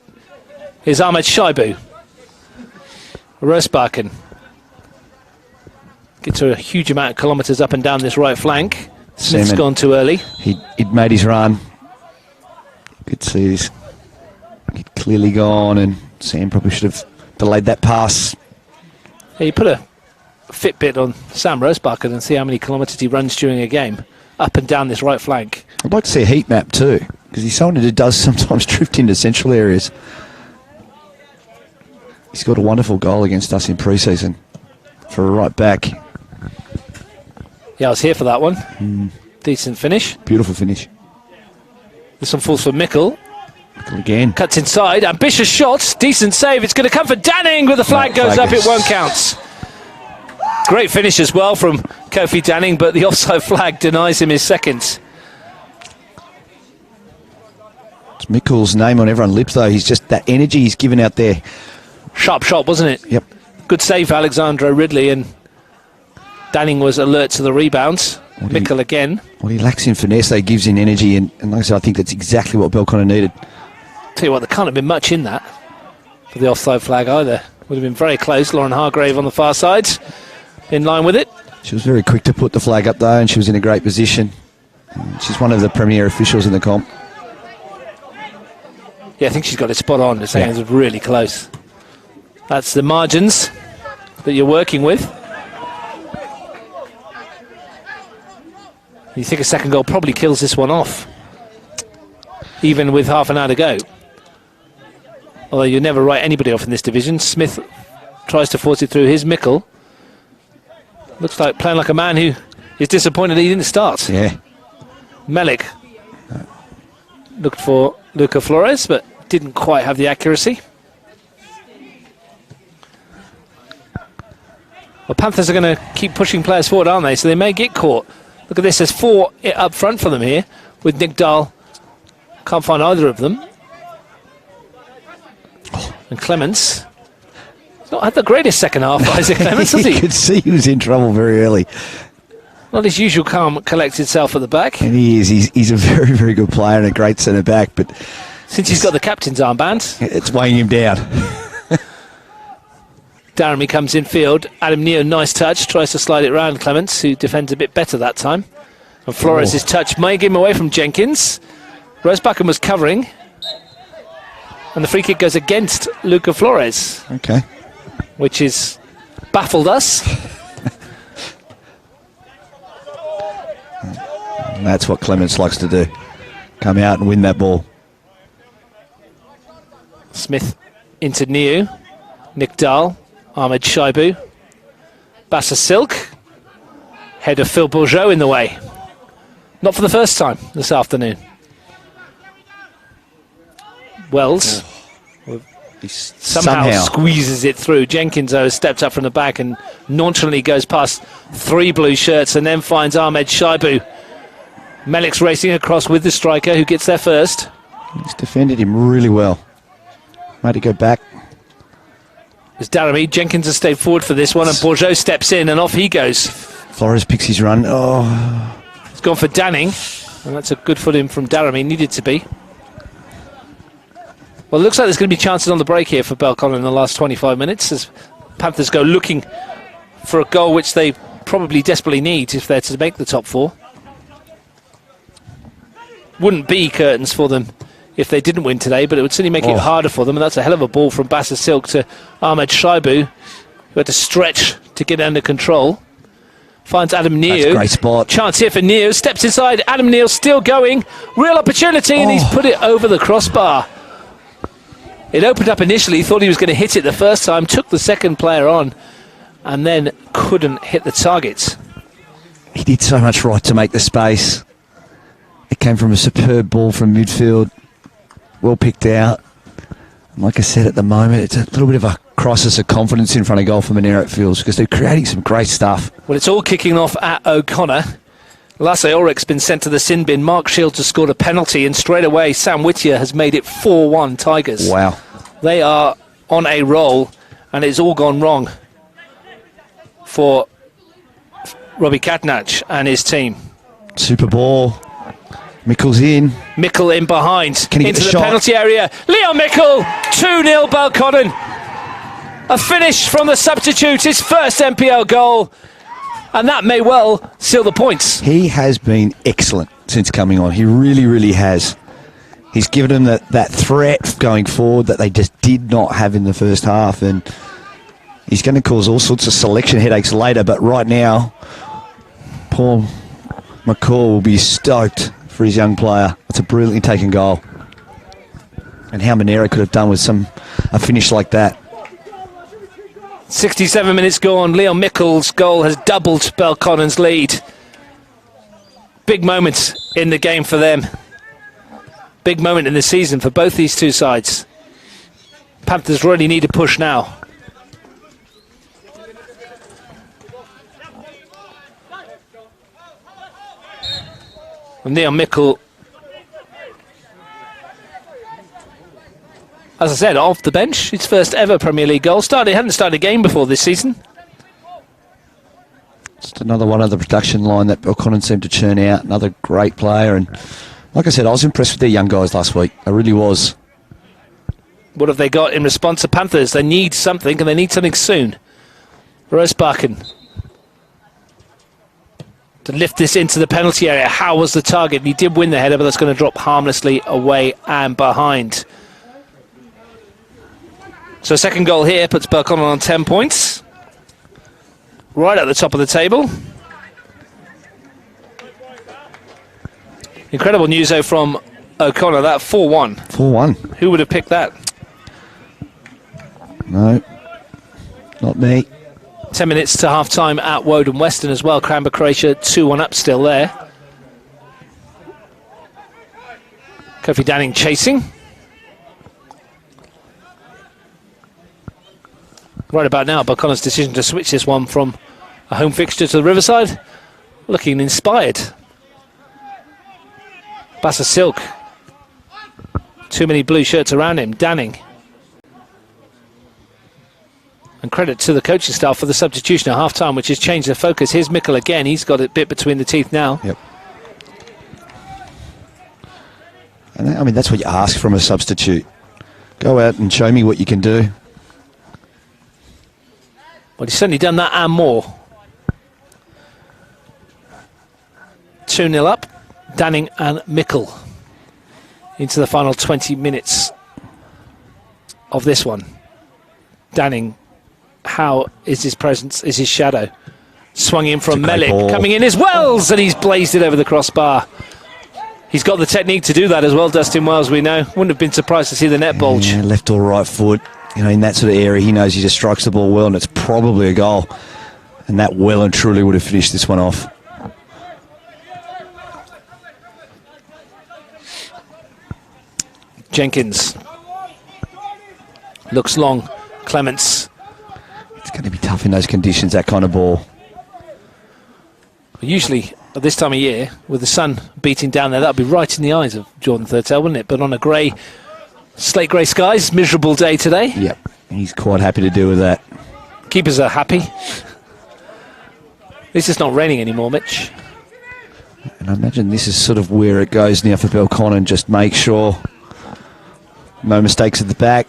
Here's Ahmed Shaibu. Rosebakken gets a huge amount of kilometres up and down this right flank. Smith's gone too early. He'd made his run. You could see this. He'd clearly gone, and Sam probably should have delayed that pass. Yeah, you put a Fitbit on Sam Rosebakken and see how many kilometres he runs during a game, up and down this right flank. I'd like to see a heat map too, because he's someone who does sometimes drift into central areas. He's got a wonderful goal against us in pre-season for a right back. Yeah, I was here for that one. Decent finish. Beautiful finish. This one falls for Mickle. Mickle again. Cuts inside. Ambitious shot. Decent save. It's going to come for Danning, but the flag goes up. It won't count. Great finish as well from Kofi Danning, but the offside flag denies him his second. It's Mickle's name on everyone's lips, though. He's just that energy he's given out there. Sharp shot, wasn't it? Yep. Good save for Alexandra Ridley, and Danning was alert to the rebounds. Mickle again. Well, he lacks in finesse, he gives in energy, and like I said, I think that's exactly what Belconnen needed. Tell you what, there can't have been much in that for the offside flag either. Would have been very close. Lauren Hargrave on the far side, in line with it. She was very quick to put the flag up though, and she was in a great position. She's one of the premier officials in the comp. Yeah, I think she's got it spot on. The saying is really close. That's the margins that you're working with. You think a second goal probably kills this one off, even with half an hour to go. Although you never write anybody off in this division. Smith tries to force it through his Mickle. Looks like playing like a man who is disappointed he didn't start. Yeah. Melik looked for Luca Flores, but didn't quite have the accuracy. Well, Panthers are going to keep pushing players forward, aren't they? So they may get caught. Look at this, there's 4 up front for them here, with Nick Dahl. Can't find either of them. And Clements. He's not had the greatest second half, Isaac Clements, has he? You could see he was in trouble very early. Not his usual calm, collected self at the back. And he is. He's a very, very good player and a great centre-back, but since he's got the captain's armband, it's weighing him down. Daramy comes in field. Adam Neo, nice touch, tries to slide it round Clements, who defends a bit better that time. And Flores' touch may give him away from Jenkins. Rosebacken was covering. And the free kick goes against Luca Flores. Okay. Which is baffled us. And that's what Clements likes to do. Come out and win that ball. Smith into Neo. Nick Dahl. Ahmed Shaibu. Bassa Silk. Head of Phil Bourgeot in the way. Not for the first time this afternoon. Wells somehow squeezes it through. Jenkins, though, has stepped up from the back and nonchalantly goes past 3 blue shirts and then finds Ahmed Shaibu. Melik's racing across with the striker who gets there first. He's defended him really well. Made it go back. It's Daramy. Jenkins has stayed forward for this one and Bourgeot steps in and off he goes. Flores picks his run. Oh. He's gone for Danning and that's a good foot in from Daramy. Needed to be. Well, it looks like there's going to be chances on the break here for Belconnen in the last 25 minutes as Panthers go looking for a goal which they probably desperately need if they're to make the top 4. Wouldn't be curtains for them if they didn't win today, but it would certainly make it harder for them, and that's a hell of a ball from Bassa Silk to Ahmed Shaibu, who had to stretch to get under control. Finds Adam Neo. That's a great spot. Chance here for Neo. Steps inside. Adam Neo still going. Real opportunity, and he's put it over the crossbar. It opened up initially, thought he was going to hit it the first time, took the second player on, and then couldn't hit the target. He did so much right to make the space. It came from a superb ball from midfield. Well picked out. And like I said, at the moment, it's a little bit of a crisis of confidence in front of goal for Monero, it feels, because they're creating some great stuff. Well, it's all kicking off at O'Connor. Lasse Ulrich's been sent to the sin bin. Mark Shields has scored a penalty, and straight away Sam Whittier has made it 4-1 Tigers. Wow. They are on a roll, and it's all gone wrong for Robbie Katnach and his team. Super ball. Mickle's in. Mickle in behind. Can he into get the the shot? penalty area. Leon Mickle, 2-0 Belconnen. A finish from the substitute, his first NPL goal. And that may well seal the points. He has been excellent since coming on. He really, really has. He's given them that threat going forward that they just did not have in the first half. And he's going to cause all sorts of selection headaches later. But right now, Paul McCall will be stoked for his young player. It's a brilliantly taken goal. And how Monero could have done with a finish like that. 67 minutes gone. Leon Mickle's goal has doubled Belconnen's lead. Big moment in the game for them. Big moment in the season for both these two sides. Panthers really need a push now. And Leon Mickle, as I said, off the bench, his first ever Premier League goal. He hadn't started a game before this season. Just another one of the production line that Belconnen seemed to churn out. Another great player. And like I said, I was impressed with their young guys last week. I really was. What have they got in response to Panthers? They need something, and they need something soon. Rosebacken to lift this into the penalty area. How was the target? He did win the header, but that's going to drop harmlessly away and behind. So second goal here puts Belconnen on 10 points. Right at the top of the table. Incredible news, though, from O'Connor. That 4-1. 4-1. Who would have picked that? No, not me. 10 minutes to half-time at Woden Western as well. Cranbrook Croatia 2-1 up still there. Kofi Danning chasing. Right about now, Belconnen's decision to switch this one from a home fixture to the Riverside, looking inspired. Bassa Silk. Too many blue shirts around him. Danning. And credit to the coaching staff for the substitution at half-time, which has changed the focus. Here's Mikkel again. He's got a bit between the teeth now. Yep. And I mean, that's what you ask from a substitute. Go out and show me what you can do. Well, he's certainly done that and more. 2-0 up. Danning and Mikkel into the final 20 minutes of this one. Danning, how is his presence, is his shadow? Swung in from Melik, coming in is Wells, and he's blazed it over the crossbar. He's got the technique to do that as well, Dustin Wells, we know. Wouldn't have been surprised to see the net bulge. Yeah, left or right foot. You know, in that sort of area, he knows he just strikes the ball well, and it's probably a goal. And that well and truly would have finished this one off. Jenkins looks long. Clements. It's going to be tough in those conditions, that kind of ball. Usually at this time of year, with the sun beating down there, that would be right in the eyes of Jordan Thurtell, wouldn't it? But on a grey, slate grey skies, miserable day today. Yep, he's quite happy to do with that. Keepers are happy. At least it's not raining anymore, Mitch. And I imagine this is sort of where it goes now for Belconnen. Just make sure no mistakes at the back.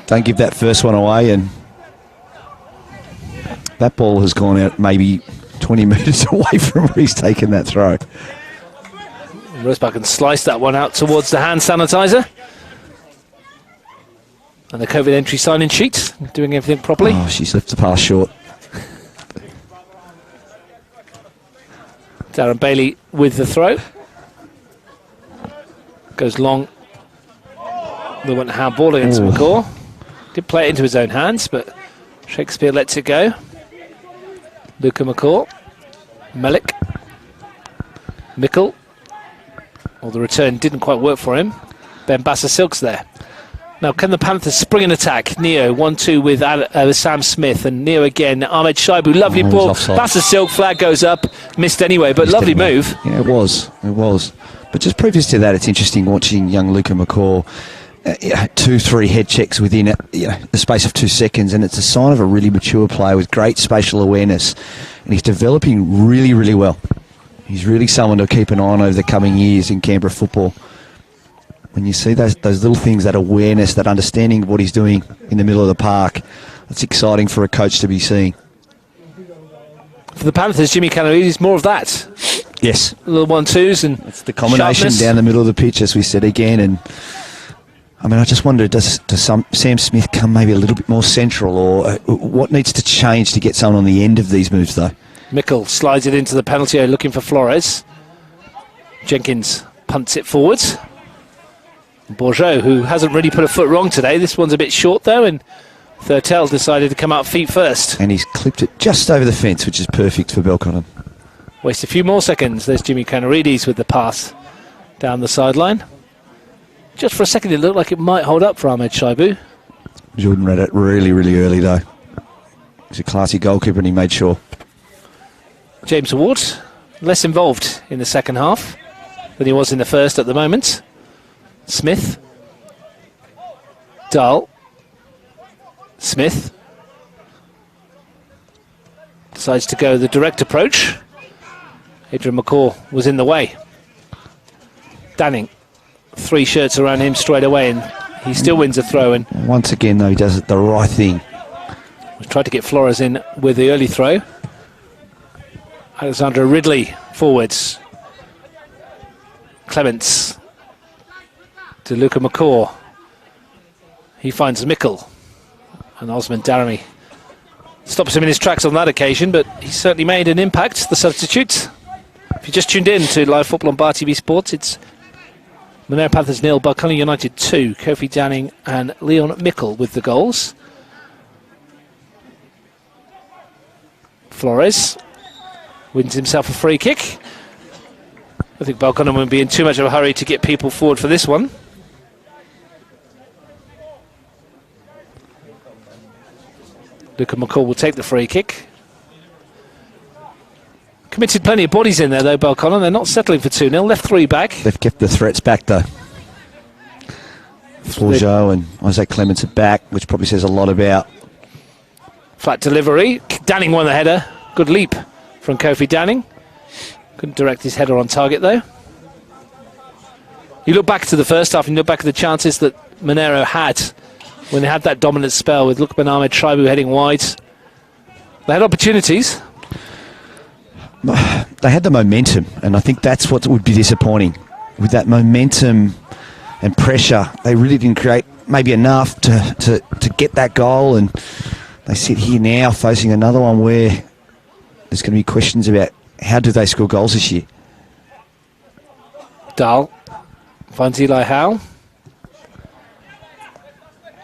Don't give that first one away. And that ball has gone out maybe 20 metres away from where he's taken that throw. Rosbach can slice that one out towards the hand sanitizer. And the COVID entry sign-in sheet, doing everything properly. Oh, she's left the pass short. Darren Bailey with the throw. Goes long. We went handball against McCaw. Did play it into his own hands, but Shakespeare lets it go. Luca McCaw. Melik. Mikkel. Well, the return didn't quite work for him. Ben Bassa Silk's there. Now, can the Panthers spring an attack? Neo, 1-2 with Sam Smith, and Neo again. Ahmed Shaibu, lovely ball. Bassa Silk, flag goes up. Missed anyway, but lovely move. Yeah, it was. It was. But just previous to that, it's interesting watching young Luca McCaw. 2-3 head checks within the space of 2 seconds, and it's a sign of a really mature player with great spatial awareness, and he's developing really, really well. He's really someone to keep an eye on over the coming years in Canberra football. When you see those little things, that awareness, that understanding of what he's doing in the middle of the park, it's exciting for a coach to be seeing. For the Panthers, Jimmy Canarides, more of that. Yes. Little 1-2s and it's the combination sharpness down the middle of the pitch, as we said again, and I mean, I just wonder, does Sam Smith come maybe a little bit more central, or what needs to change to get someone on the end of these moves, though? Mikkel slides it into the penalty area looking for Flores. Jenkins punts it forwards. Bourgeot, who hasn't really put a foot wrong today. This one's a bit short, though, and Thurtell decided to come out feet first. And he's clipped it just over the fence, which is perfect for Belconnen. Waste a few more seconds. There's Jimmy Canarides with the pass down the sideline. Just for a second, it looked like it might hold up for Ahmed Shaibu. Jordan read it really, really early, though. He's a classy goalkeeper, and he made sure. James Ward, less involved in the second half than he was in the first at the moment. Smith. Dahl. Smith. Decides to go the direct approach. Adrian McCaw was in the way. Danning. 3 shirts around him straight away, and he still wins a throw. And once again, though, he does it the right thing. We tried to get Flores in with the early throw. Alexandra Ridley forwards. Clements to Luca McCaw. He finds Mikkel, and Osman Daramy stops him in his tracks on that occasion, but he certainly made an impact, the substitute. If you just tuned in to live football on Bar TV Sports, it's Monero Panthers 0, Belconnen United 2. Kofi Danning and Leon Mikkel with the goals. Flores wins himself a free kick. I think Belconnen won't be in too much of a hurry to get people forward for this one. Luca McCall will take the free kick. Committed plenty of bodies in there though, Belconnen. They're not settling for 2-0. Left 3 back. They've kept the threats back though. Forgeau and Isaac Clements are back, which probably says a lot about. Flat delivery. Danning won the header. Good leap from Kofi Danning. Couldn't direct his header on target though. You look back to the first half and you look back at the chances that Monero had when they had that dominant spell with Lukman Ahmed Traibu heading wide. They had opportunities. They had the momentum, and I think that's what would be disappointing. With that momentum and pressure, they really didn't create maybe enough to get that goal, and they sit here now facing another one where there's going to be questions about how do they score goals this year. Dahl finds Eli Howe.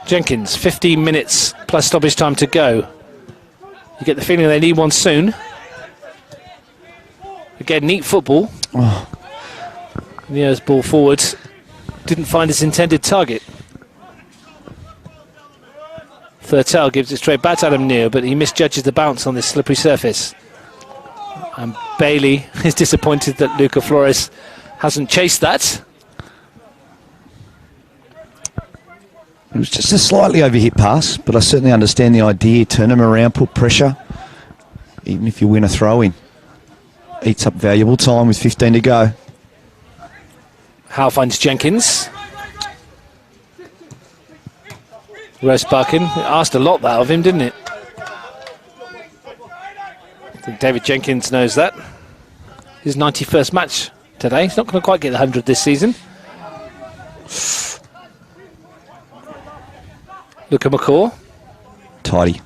Jenkins, 15 minutes plus stoppage time to go. You get the feeling they need one soon. Again, neat football. Oh. Neo's ball forward didn't find its intended target. Thurtell gives it straight back to Adam Neo, but he misjudges the bounce on this slippery surface. And Bailey is disappointed that Luca Flores hasn't chased that. It was just a slightly overhit pass, but I certainly understand the idea. Turn them around, put pressure. Even if you win a throw-in. Eats up valuable time with 15 to go. Howe finds Jenkins. Rosebucken. It asked a lot that of him, didn't it? I think David Jenkins knows that. His 91st match today. He's not going to quite get the 100 this season. Luca McCaw. Tidy.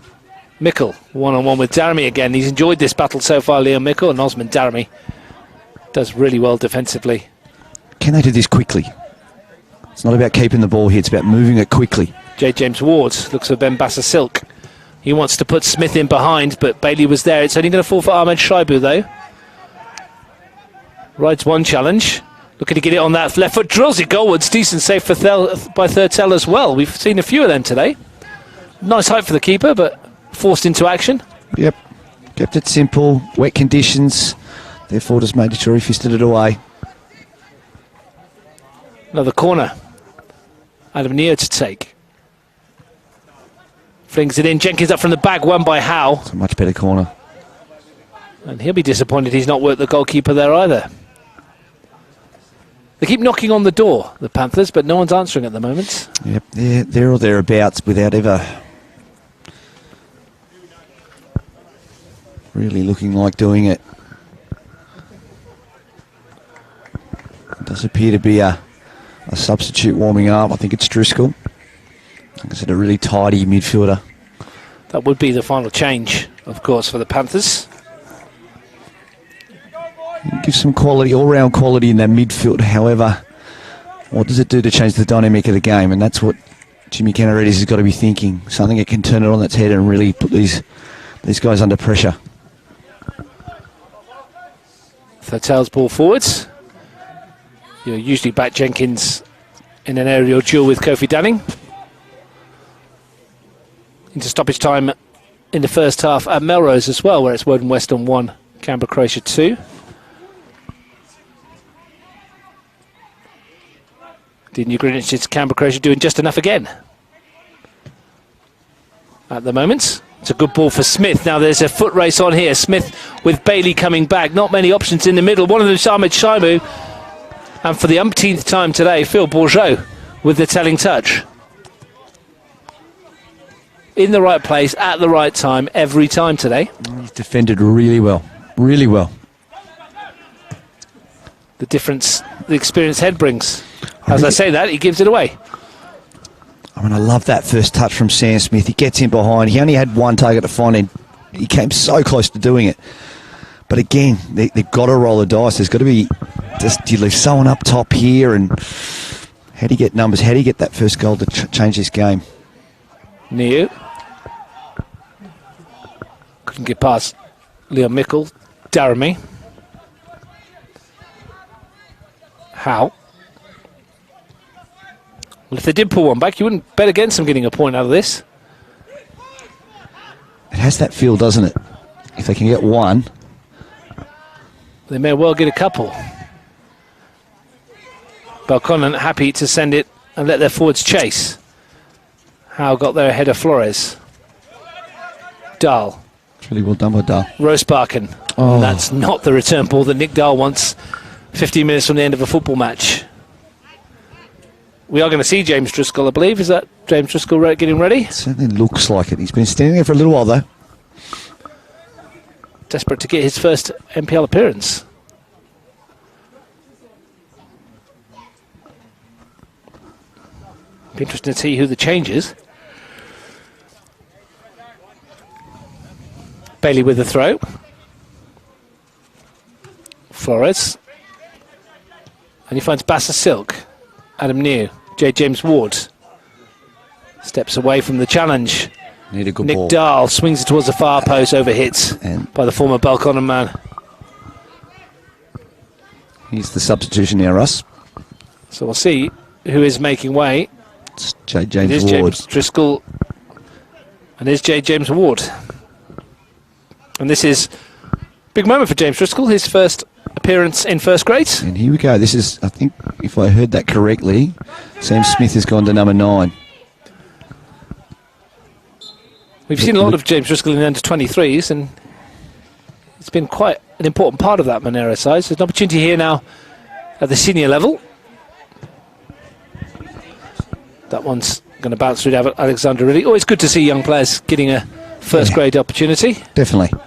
Mickle, one-on-one with Daramy again. He's enjoyed this battle so far, Liam Mickle, and Osman Daramy does really well defensively. Can they do this quickly? It's not about keeping the ball here, it's about moving it quickly. J. James Ward looks for Ben Basser Silk. He wants to put Smith in behind, but Bailey was there. It's only going to fall for Ahmed Shaibu, though. Rides one challenge. Looking to get it on that left foot, drills it goalwards. Decent save for by Thurtell as well. We've seen a few of them today. Nice height for the keeper, but forced into action. Yep. Kept it simple. Wet conditions. Therefore, just made sure he fisted it away. Another corner. Adam Neo to take. Flings it in. Jenkins up from the back, won by Howe. It's a much better corner. And he'll be disappointed he's not worked the goalkeeper there either. They keep knocking on the door, the Panthers, but no one's answering at the moment. Yep, they're there or thereabouts without ever really looking like doing it. It does appear to be a substitute warming up. I think it's Driscoll. Like I said, a really tidy midfielder. That would be the final change, of course, for the Panthers. Give some quality, all-round quality in that midfield. However, what does it do to change the dynamic of the game? And that's what Jimmy Canaridis has got to be thinking. Something that can turn it on its head and really put these guys under pressure. Thurtell's ball forwards. You usually back Jenkins in an aerial duel with Kofi Danning. Into stoppage time in the first half at Melrose as well, where it's Woden Western 1, Canberra Croatia 2. The New Greenwich's Canberra Croatia doing just enough again at the moment. It's a good ball for Smith. Now there's a foot race on here. Smith with Bailey coming back. Not many options in the middle. One of them is Ahmed Shaibu. And for the umpteenth time today, Phil Bourgeau with the telling touch. In the right place, at the right time, every time today. He's defended really well. Really well. The difference the experienced head brings. As I say that, he gives it away. I mean, I love that first touch from Sam Smith. He gets in behind. He only had one target to find, and he came so close to doing it. But again, they've got to roll the dice. There's got to be, just you leave someone up top here, and how do you get numbers? How do you get that first goal to change this game? Neo. Couldn't get past Leon Mickle, Daramy. How? Well, if they did pull one back, you wouldn't bet against them getting a point out of this. It has that feel, doesn't it? If they can get one. They may well get a couple. Belconnen happy to send it and let their forwards chase. Howe got there ahead of Flores. Dahl. It's really well done by Dahl. Rosebarken. Oh. That's not the return ball that Nick Dahl wants 15 minutes from the end of a football match. We are going to see James Driscoll, I believe. Is that James Driscoll getting ready? It certainly looks like it. He's been standing there for a little while, though. Desperate to get his first NPL appearance. Be interesting to see who the change is. Bailey with the throw. Flores. And he finds Bassa Silk. Adam New. J. James Ward. Steps away from the challenge. Need a good Nick ball. Dahl swings it towards the far post, overhits by the former Belconnen man. He's the substitution now, Russ. So we'll see who is making way. It's J. James It is Ward. James Driscoll and it is J. James Ward. And this is a big moment for James Driscoll, his first appearance in first grade. And here we go. This is, I think, if I heard that correctly, Sam Smith has gone to number 9. We've seen a lot of James Driscoll in the under-23s, and it's been quite an important part of that Monero side. So there's an opportunity here now at the senior level. That one's going to bounce through to Alexander Ridley. Always good to see young players getting a first grade opportunity. Definitely.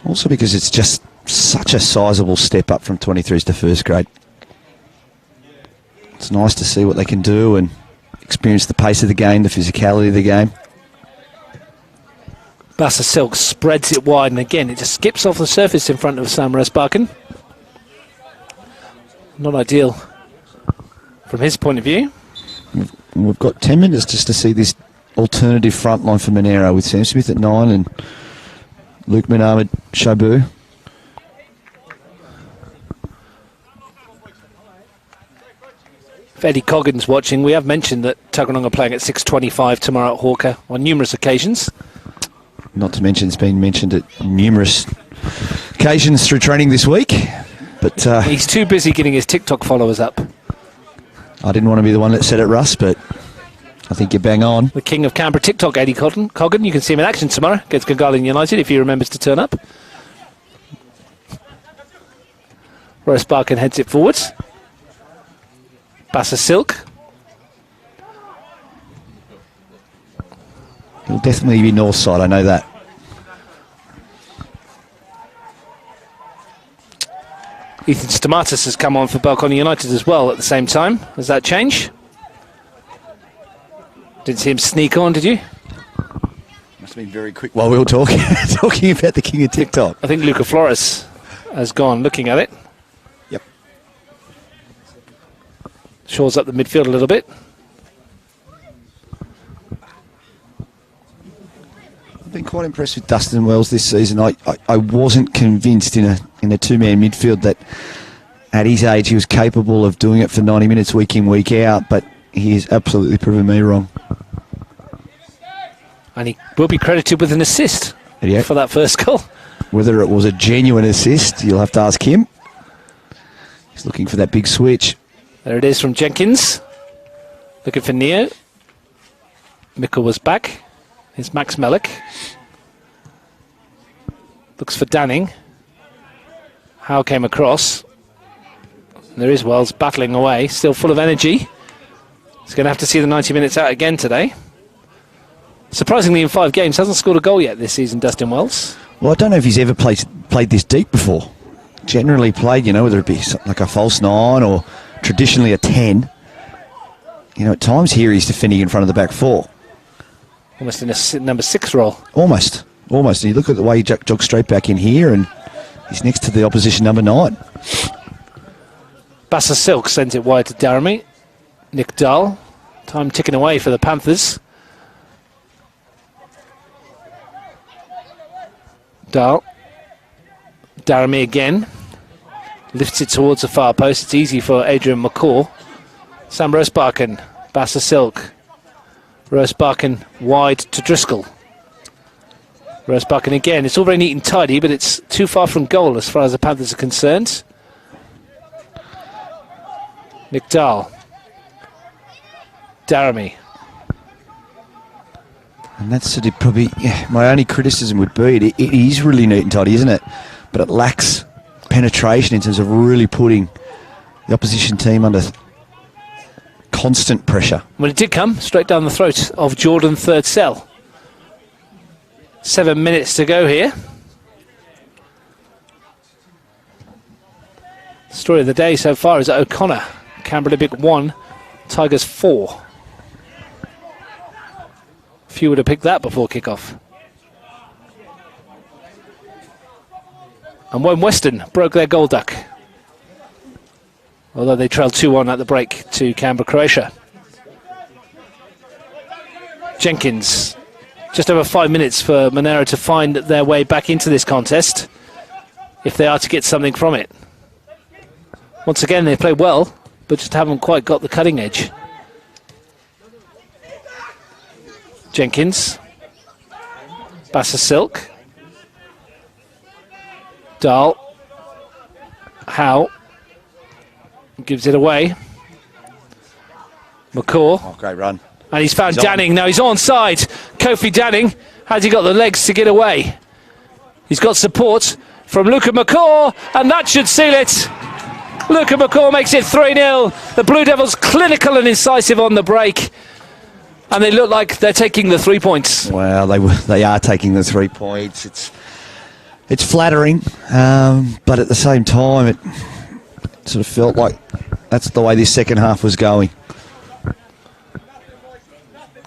Also because it's just such a sizable step up from 23s to first grade. It's nice to see what they can do and experience the pace of the game, the physicality of the game. Bassa Silk spreads it wide, and again, it just skips off the surface in front of Sam Rosebarken. Not ideal from his point of view. We've got 10 minutes just to see this alternative front line for Monero with Sam Smith at 9 and Luke Menard Shabu. If Eddie Coggin's watching, we have mentioned that Tuggeranong are playing at 6:25 tomorrow at Hawker on numerous occasions. Not to mention it's been mentioned at numerous occasions through training this week. But He's too busy getting his TikTok followers up. I didn't want to be the one that said it, Russ, but I think you're bang on. The king of Canberra TikTok, Eddie Coggin. You can see him in action tomorrow against Gungahlin United if he remembers to turn up. Rosebarken heads it forwards. Bassa Silk. He'll definitely be north side, I know that. Ethan Stamatis has come on for Belconnen United as well at the same time. Does that change? Didn't see him sneak on, did you? Must have been very quick while we were talking about the king of TikTok. I think Luca Flores has gone looking at it. Yep. Shores up the midfield a little bit. I've been quite impressed with Dustin Wells this season. I wasn't convinced in a two-man midfield that at his age he was capable of doing it for 90 minutes week in, week out, but he has absolutely proven me wrong. And he will be credited with an assist for that first goal. Whether it was a genuine assist, you'll have to ask him. He's looking for that big switch. There it is from Jenkins. Looking for Neo. Mickle was back. Here's Max Mellick. Looks for Danning. Howe came across. There is Wells battling away, still full of energy. He's going to have to see the 90 minutes out again today. Surprisingly, in 5 games, hasn't scored a goal yet this season, Dustin Wells. Well, I don't know if he's ever played this deep before. Generally played, whether it be like a false 9 or traditionally a 10. At times here he's defending in front of the back 4. Almost in a number 6 role. Almost. And you look at the way he jogs straight back in here and he's next to the opposition number 9. Bassa Silk sends it wide to Daramy. Nick Dahl. Time ticking away for the Panthers. Dahl. Daramy again. Lifts it towards the far post. It's easy for Adrian McCaw. Sam Rosebarken. Bassa Silk. Rosebarken wide to Driscoll. Rosebarken again. It's all very neat and tidy, but it's too far from goal as far as the Panthers are concerned. McDowell. Daramy. And that's sort of probably my only criticism would be it is really neat and tidy, isn't it? But it lacks penetration in terms of really putting the opposition team under constant pressure. Well, it did come straight down the throat of Jordan Third Cell. 7 minutes to go here. Story of the day so far is O'Connor. Canberra Olympic 1, Tigers 4. Few would have picked that before kickoff. And when Western broke their goal duck, although they trailed 2-1 at the break to Canberra, Croatia. Jenkins, just over 5 minutes for Monero to find their way back into this contest, if they are to get something from it. Once again, they played well, but just haven't quite got the cutting edge. Jenkins. Bassa Silk. Dahl. Howe. Gives it away. McCaw. Oh, great run. And he's found Danning. Now he's onside. Kofi Danning. Has he got the legs to get away? He's got support from Luca McCaw, and that should seal it. Luca McCaw makes it 3-0. The Blue Devils clinical and incisive on the break. And they look like they're taking the 3 points. Well, they are taking the 3 points. It's flattering, but at the same time, it sort of felt like that's the way this second half was going.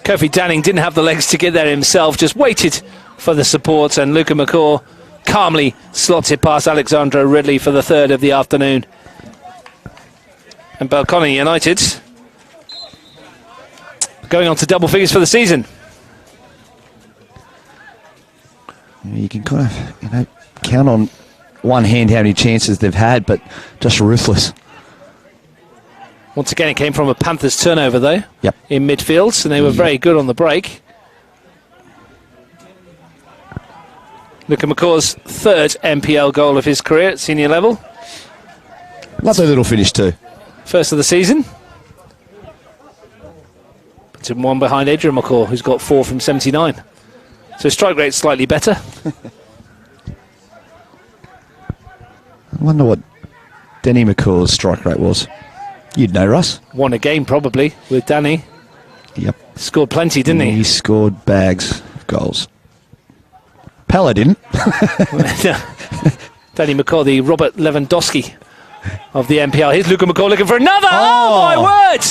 Kofi Danning didn't have the legs to get there himself, just waited for the support, and Luca McCaw calmly slots it past Alexandra Ridley for the third of the afternoon. And Belconnen United going on to double figures for the season. You can kind of, count on one hand how many chances they've had, but just ruthless. Once again, it came from a Panthers turnover, though, yep, in midfield, and they were very good on the break. Luca McCaw's third NPL goal of his career at senior level. Lovely little finish too. First of the season. Puts him one behind Adrian McCaw, who's got 4 from 79. So strike rate's slightly better. I wonder what Danny McCaw's strike rate was. You'd know, Russ. 1 a game, probably, with Danny. Yep. Scored plenty, didn't he? He scored bags of goals. Pella didn't. Danny McCaw, the Robert Lewandowski of the NPL. Here's Luca McCaw looking for another. Oh my word!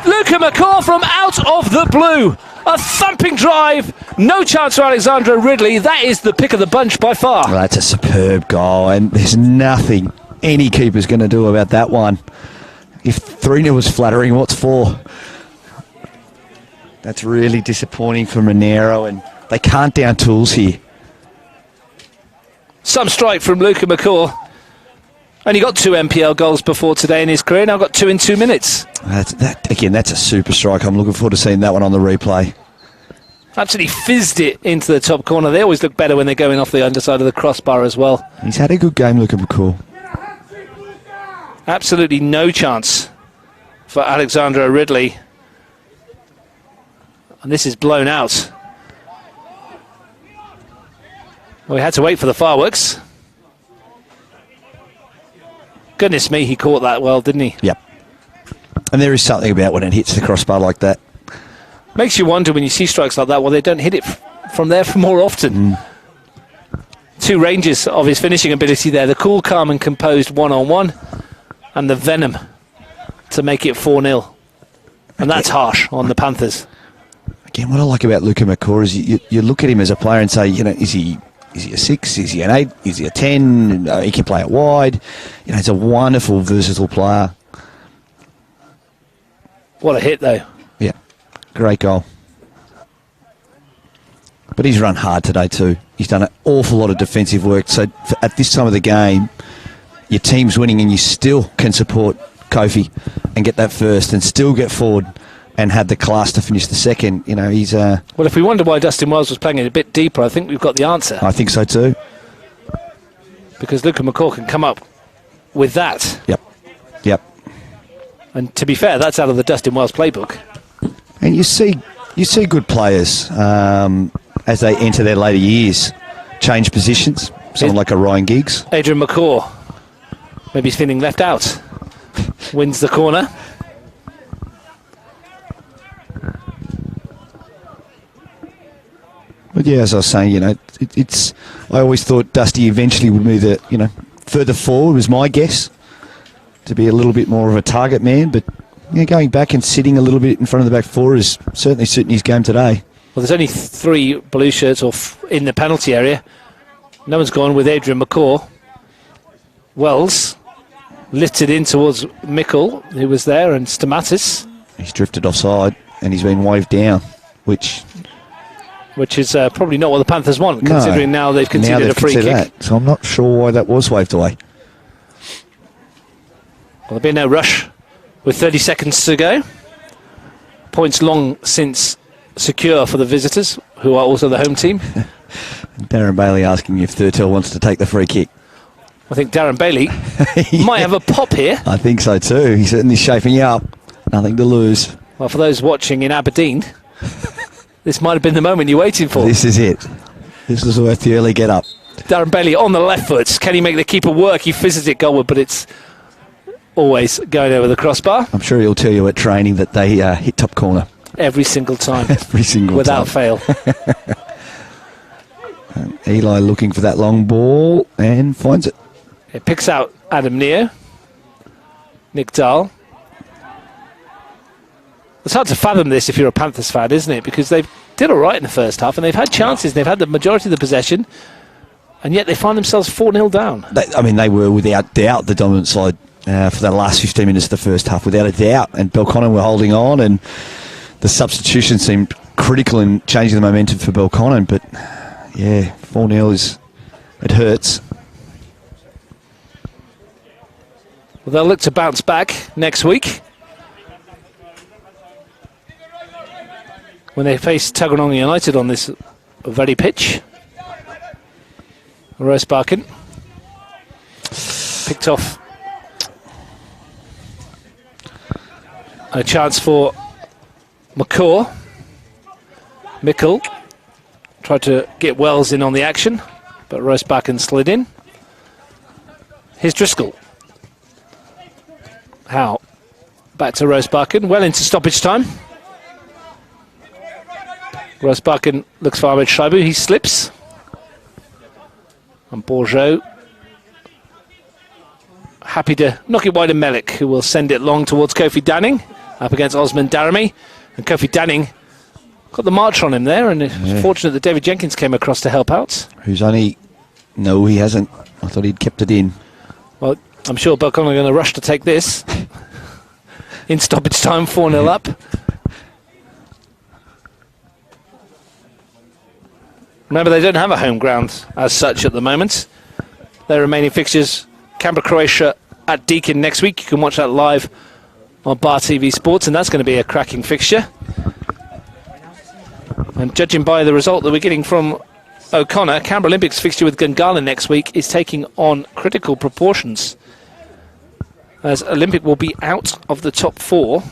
Luca McCaw from out of the blue. A thumping drive. No chance for Alexandra Ridley. That is the pick of the bunch by far. Well, that's a superb goal, and there's nothing any keeper's going to do about that one. If 3-0 was flattering, what's 4? That's really disappointing for Monero, and they can't down tools here. Some strike from Luca McCaw. Only got 2 NPL goals before today in his career. Now got 2 in 2 minutes. That's a super strike. I'm looking forward to seeing that one on the replay. Absolutely fizzed it into the top corner. They always look better when they're going off the underside of the crossbar as well. He's had a good game, Luca McCaw. Absolutely no chance for Alexandra Ridley. And this is blown out. Well, we had to wait for the fireworks. Goodness me, he caught that well, didn't he? Yep. And there is something about when it hits the crossbar like that. Makes you wonder when you see strikes like that, well, they don't hit it from there for more often. 2 ranges of his finishing ability there. The cool, calm and composed one-on-one, and the venom to make it 4-0. And that's harsh on the Panthers. Again, what I like about Luca McCaw is you look at him as a player and say, is he a 6? Is he an 8? Is he a 10? He can play it wide. He's a wonderful, versatile player. What a hit, though. Yeah, great goal. But he's run hard today too. He's done an awful lot of defensive work. So at this time of the game, your team's winning and you still can support Kofi and get that first and still get forward and have the class to finish the second. You know, he's... Well, if we wonder why Dustin Wells was playing it a bit deeper, I think we've got the answer. I think so too. Because Luca McCaw can come up with that. Yep. And to be fair, that's out of the Dustin Wells playbook. And you see good players as they enter their later years change positions. Someone like a Ryan Giggs. Adrian McCaw, maybe he's feeling left out. Wins the corner. But yeah, as I was saying, you know, it's. I always thought Dusty eventually would move further forward was my guess, to be a little bit more of a target man. But going back and sitting a little bit in front of the back four is certainly suiting his game today. Well, there's only 3 blue shirts in the penalty area. No one's gone with Adrian McCaw. Wells lifted in towards Mickle, who was there, and Stamatis. He's drifted offside and he's been waved down, which is probably not what the Panthers want, considering now they've conceded a free kick. That, so I'm not sure why that was waved away. Well, there'll be no rush with 30 seconds to go. Points long since secure for the visitors, who are also the home team. Darren Bailey asking if Thurtell wants to take the free kick. I think Darren Bailey might have a pop here. I think so too. He's certainly shaping up. Nothing to lose. Well, for those watching in Aberdeen, this might have been the moment you're waiting for. This is it. This is worth the early get up. Darren Bailey on the left foot. Can he make the keeper work? He fizzes it goalward, but it's always going over the crossbar. I'm sure he'll tell you at training that they hit top corner. Every single time. Every single without time. fail. Eli looking for that long ball and finds it. It picks out Adam Neo. Nick Dahl. It's hard to fathom this if you're a Panthers fan, isn't it? Because they did all right in the first half and they've had chances. And they've had the majority of the possession. And yet they find themselves 4-0 down. They were without doubt the dominant side for the last 15 minutes of the first half, without a doubt. And Belconnen were holding on, and the substitution seemed critical in changing the momentum for Belconnen. But yeah, 4-0 it hurts. Well, they'll look to bounce back next week when they face Tuggeranong United on this very pitch. Royce Barkin picked off. A chance for McCaw. Mickle tried to get Wells in on the action, but Royce Barkin slid in. Here's Driscoll. Howe back to Royce Barkin, well into stoppage time. Royce Barkin looks for Ahmed Shaibu, he slips. And Bourgeot happy to knock it wide of Melik, who will send it long towards Kofi Danning, up against Osman Daramy. And Kofi Danning got the march on him there, and it's fortunate that David Jenkins came across to help out. No, he hasn't. I thought he'd kept it in. Well, I'm sure Belconnen are going to rush to take this. In stoppage time, 4-0 up. Remember, they don't have a home ground as such at the moment. Their remaining fixtures, Canberra, Croatia at Deakin next week. You can watch that live on Bar TV Sports, and that's going to be a cracking fixture. And judging by the result that we're getting from O'Connor, Canberra Olympics fixture with Gungahlin next week is taking on critical proportions, as Olympic will be out of the top 4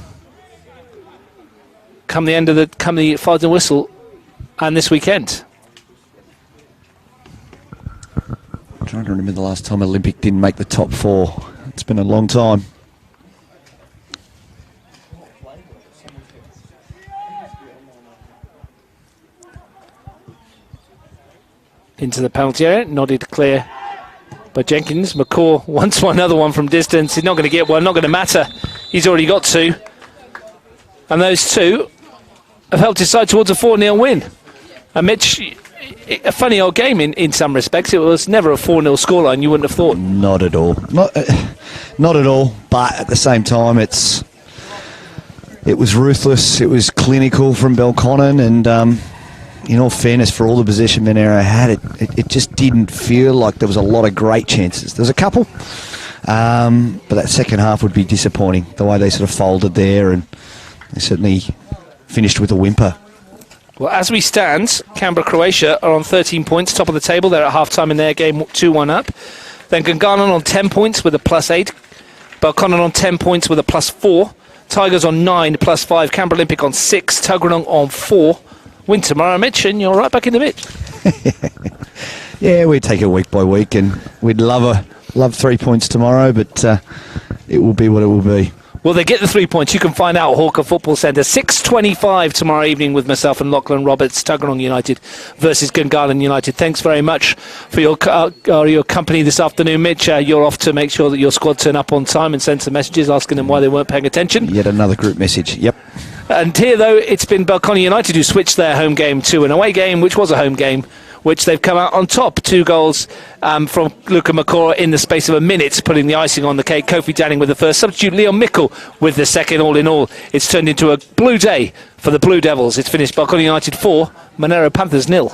come the final whistle and this weekend. I'm trying to remember the last time Olympic didn't make the top 4. It's been a long time. Into the penalty area, nodded clear by Jenkins. McCaw wants another one from distance. He's not going to get one, not going to matter. He's already got 2. And those 2 have helped his side towards a 4-0 win. And Mitch, a funny old game in some respects. It was never a 4-0 scoreline, you wouldn't have thought. Not at all. Not at all. But at the same time, it was ruthless. It was clinical from Belconnen, and in all fairness, for all the possession Monero had, it just didn't feel like there was a lot of great chances. There was a couple, but that second half would be disappointing, the way they sort of folded there, and they certainly finished with a whimper. Well, as we stand, Canberra-Croatia are on 13 points, top of the table. They're at half-time in their game, 2-1 up. Then Gunganon on 10 points with a +8. Belconnen on 10 points with a +4. Tigers on 9, +5. Canberra Olympic on 6. Tuggeranong on 4. Win tomorrow, Mitch, and you're right back in the mix. Yeah, we take it week by week, and we'd love 3 points tomorrow, but it will be what it will be. Well, they get the 3 points. You can find out at Hawker Football Centre. 6:25 tomorrow evening with myself and Lachlan Roberts. Tuggeranong United versus Gungahlin United. Thanks very much for your company this afternoon, Mitch. You're off to make sure that your squad turn up on time and send some messages asking them why they weren't paying attention. Yet another group message, yep. And here, though, it's been Belconnen United who switched their home game to an away game, which was a home game, which they've come out on top. 2 goals from Luka Makora in the space of a minute, putting the icing on the cake. Kofi Danning with the first, substitute Leon Mickle with the second. All in all, it's turned into a blue day for the Blue Devils. It's finished Belconnen United 4, Monero Panthers 0.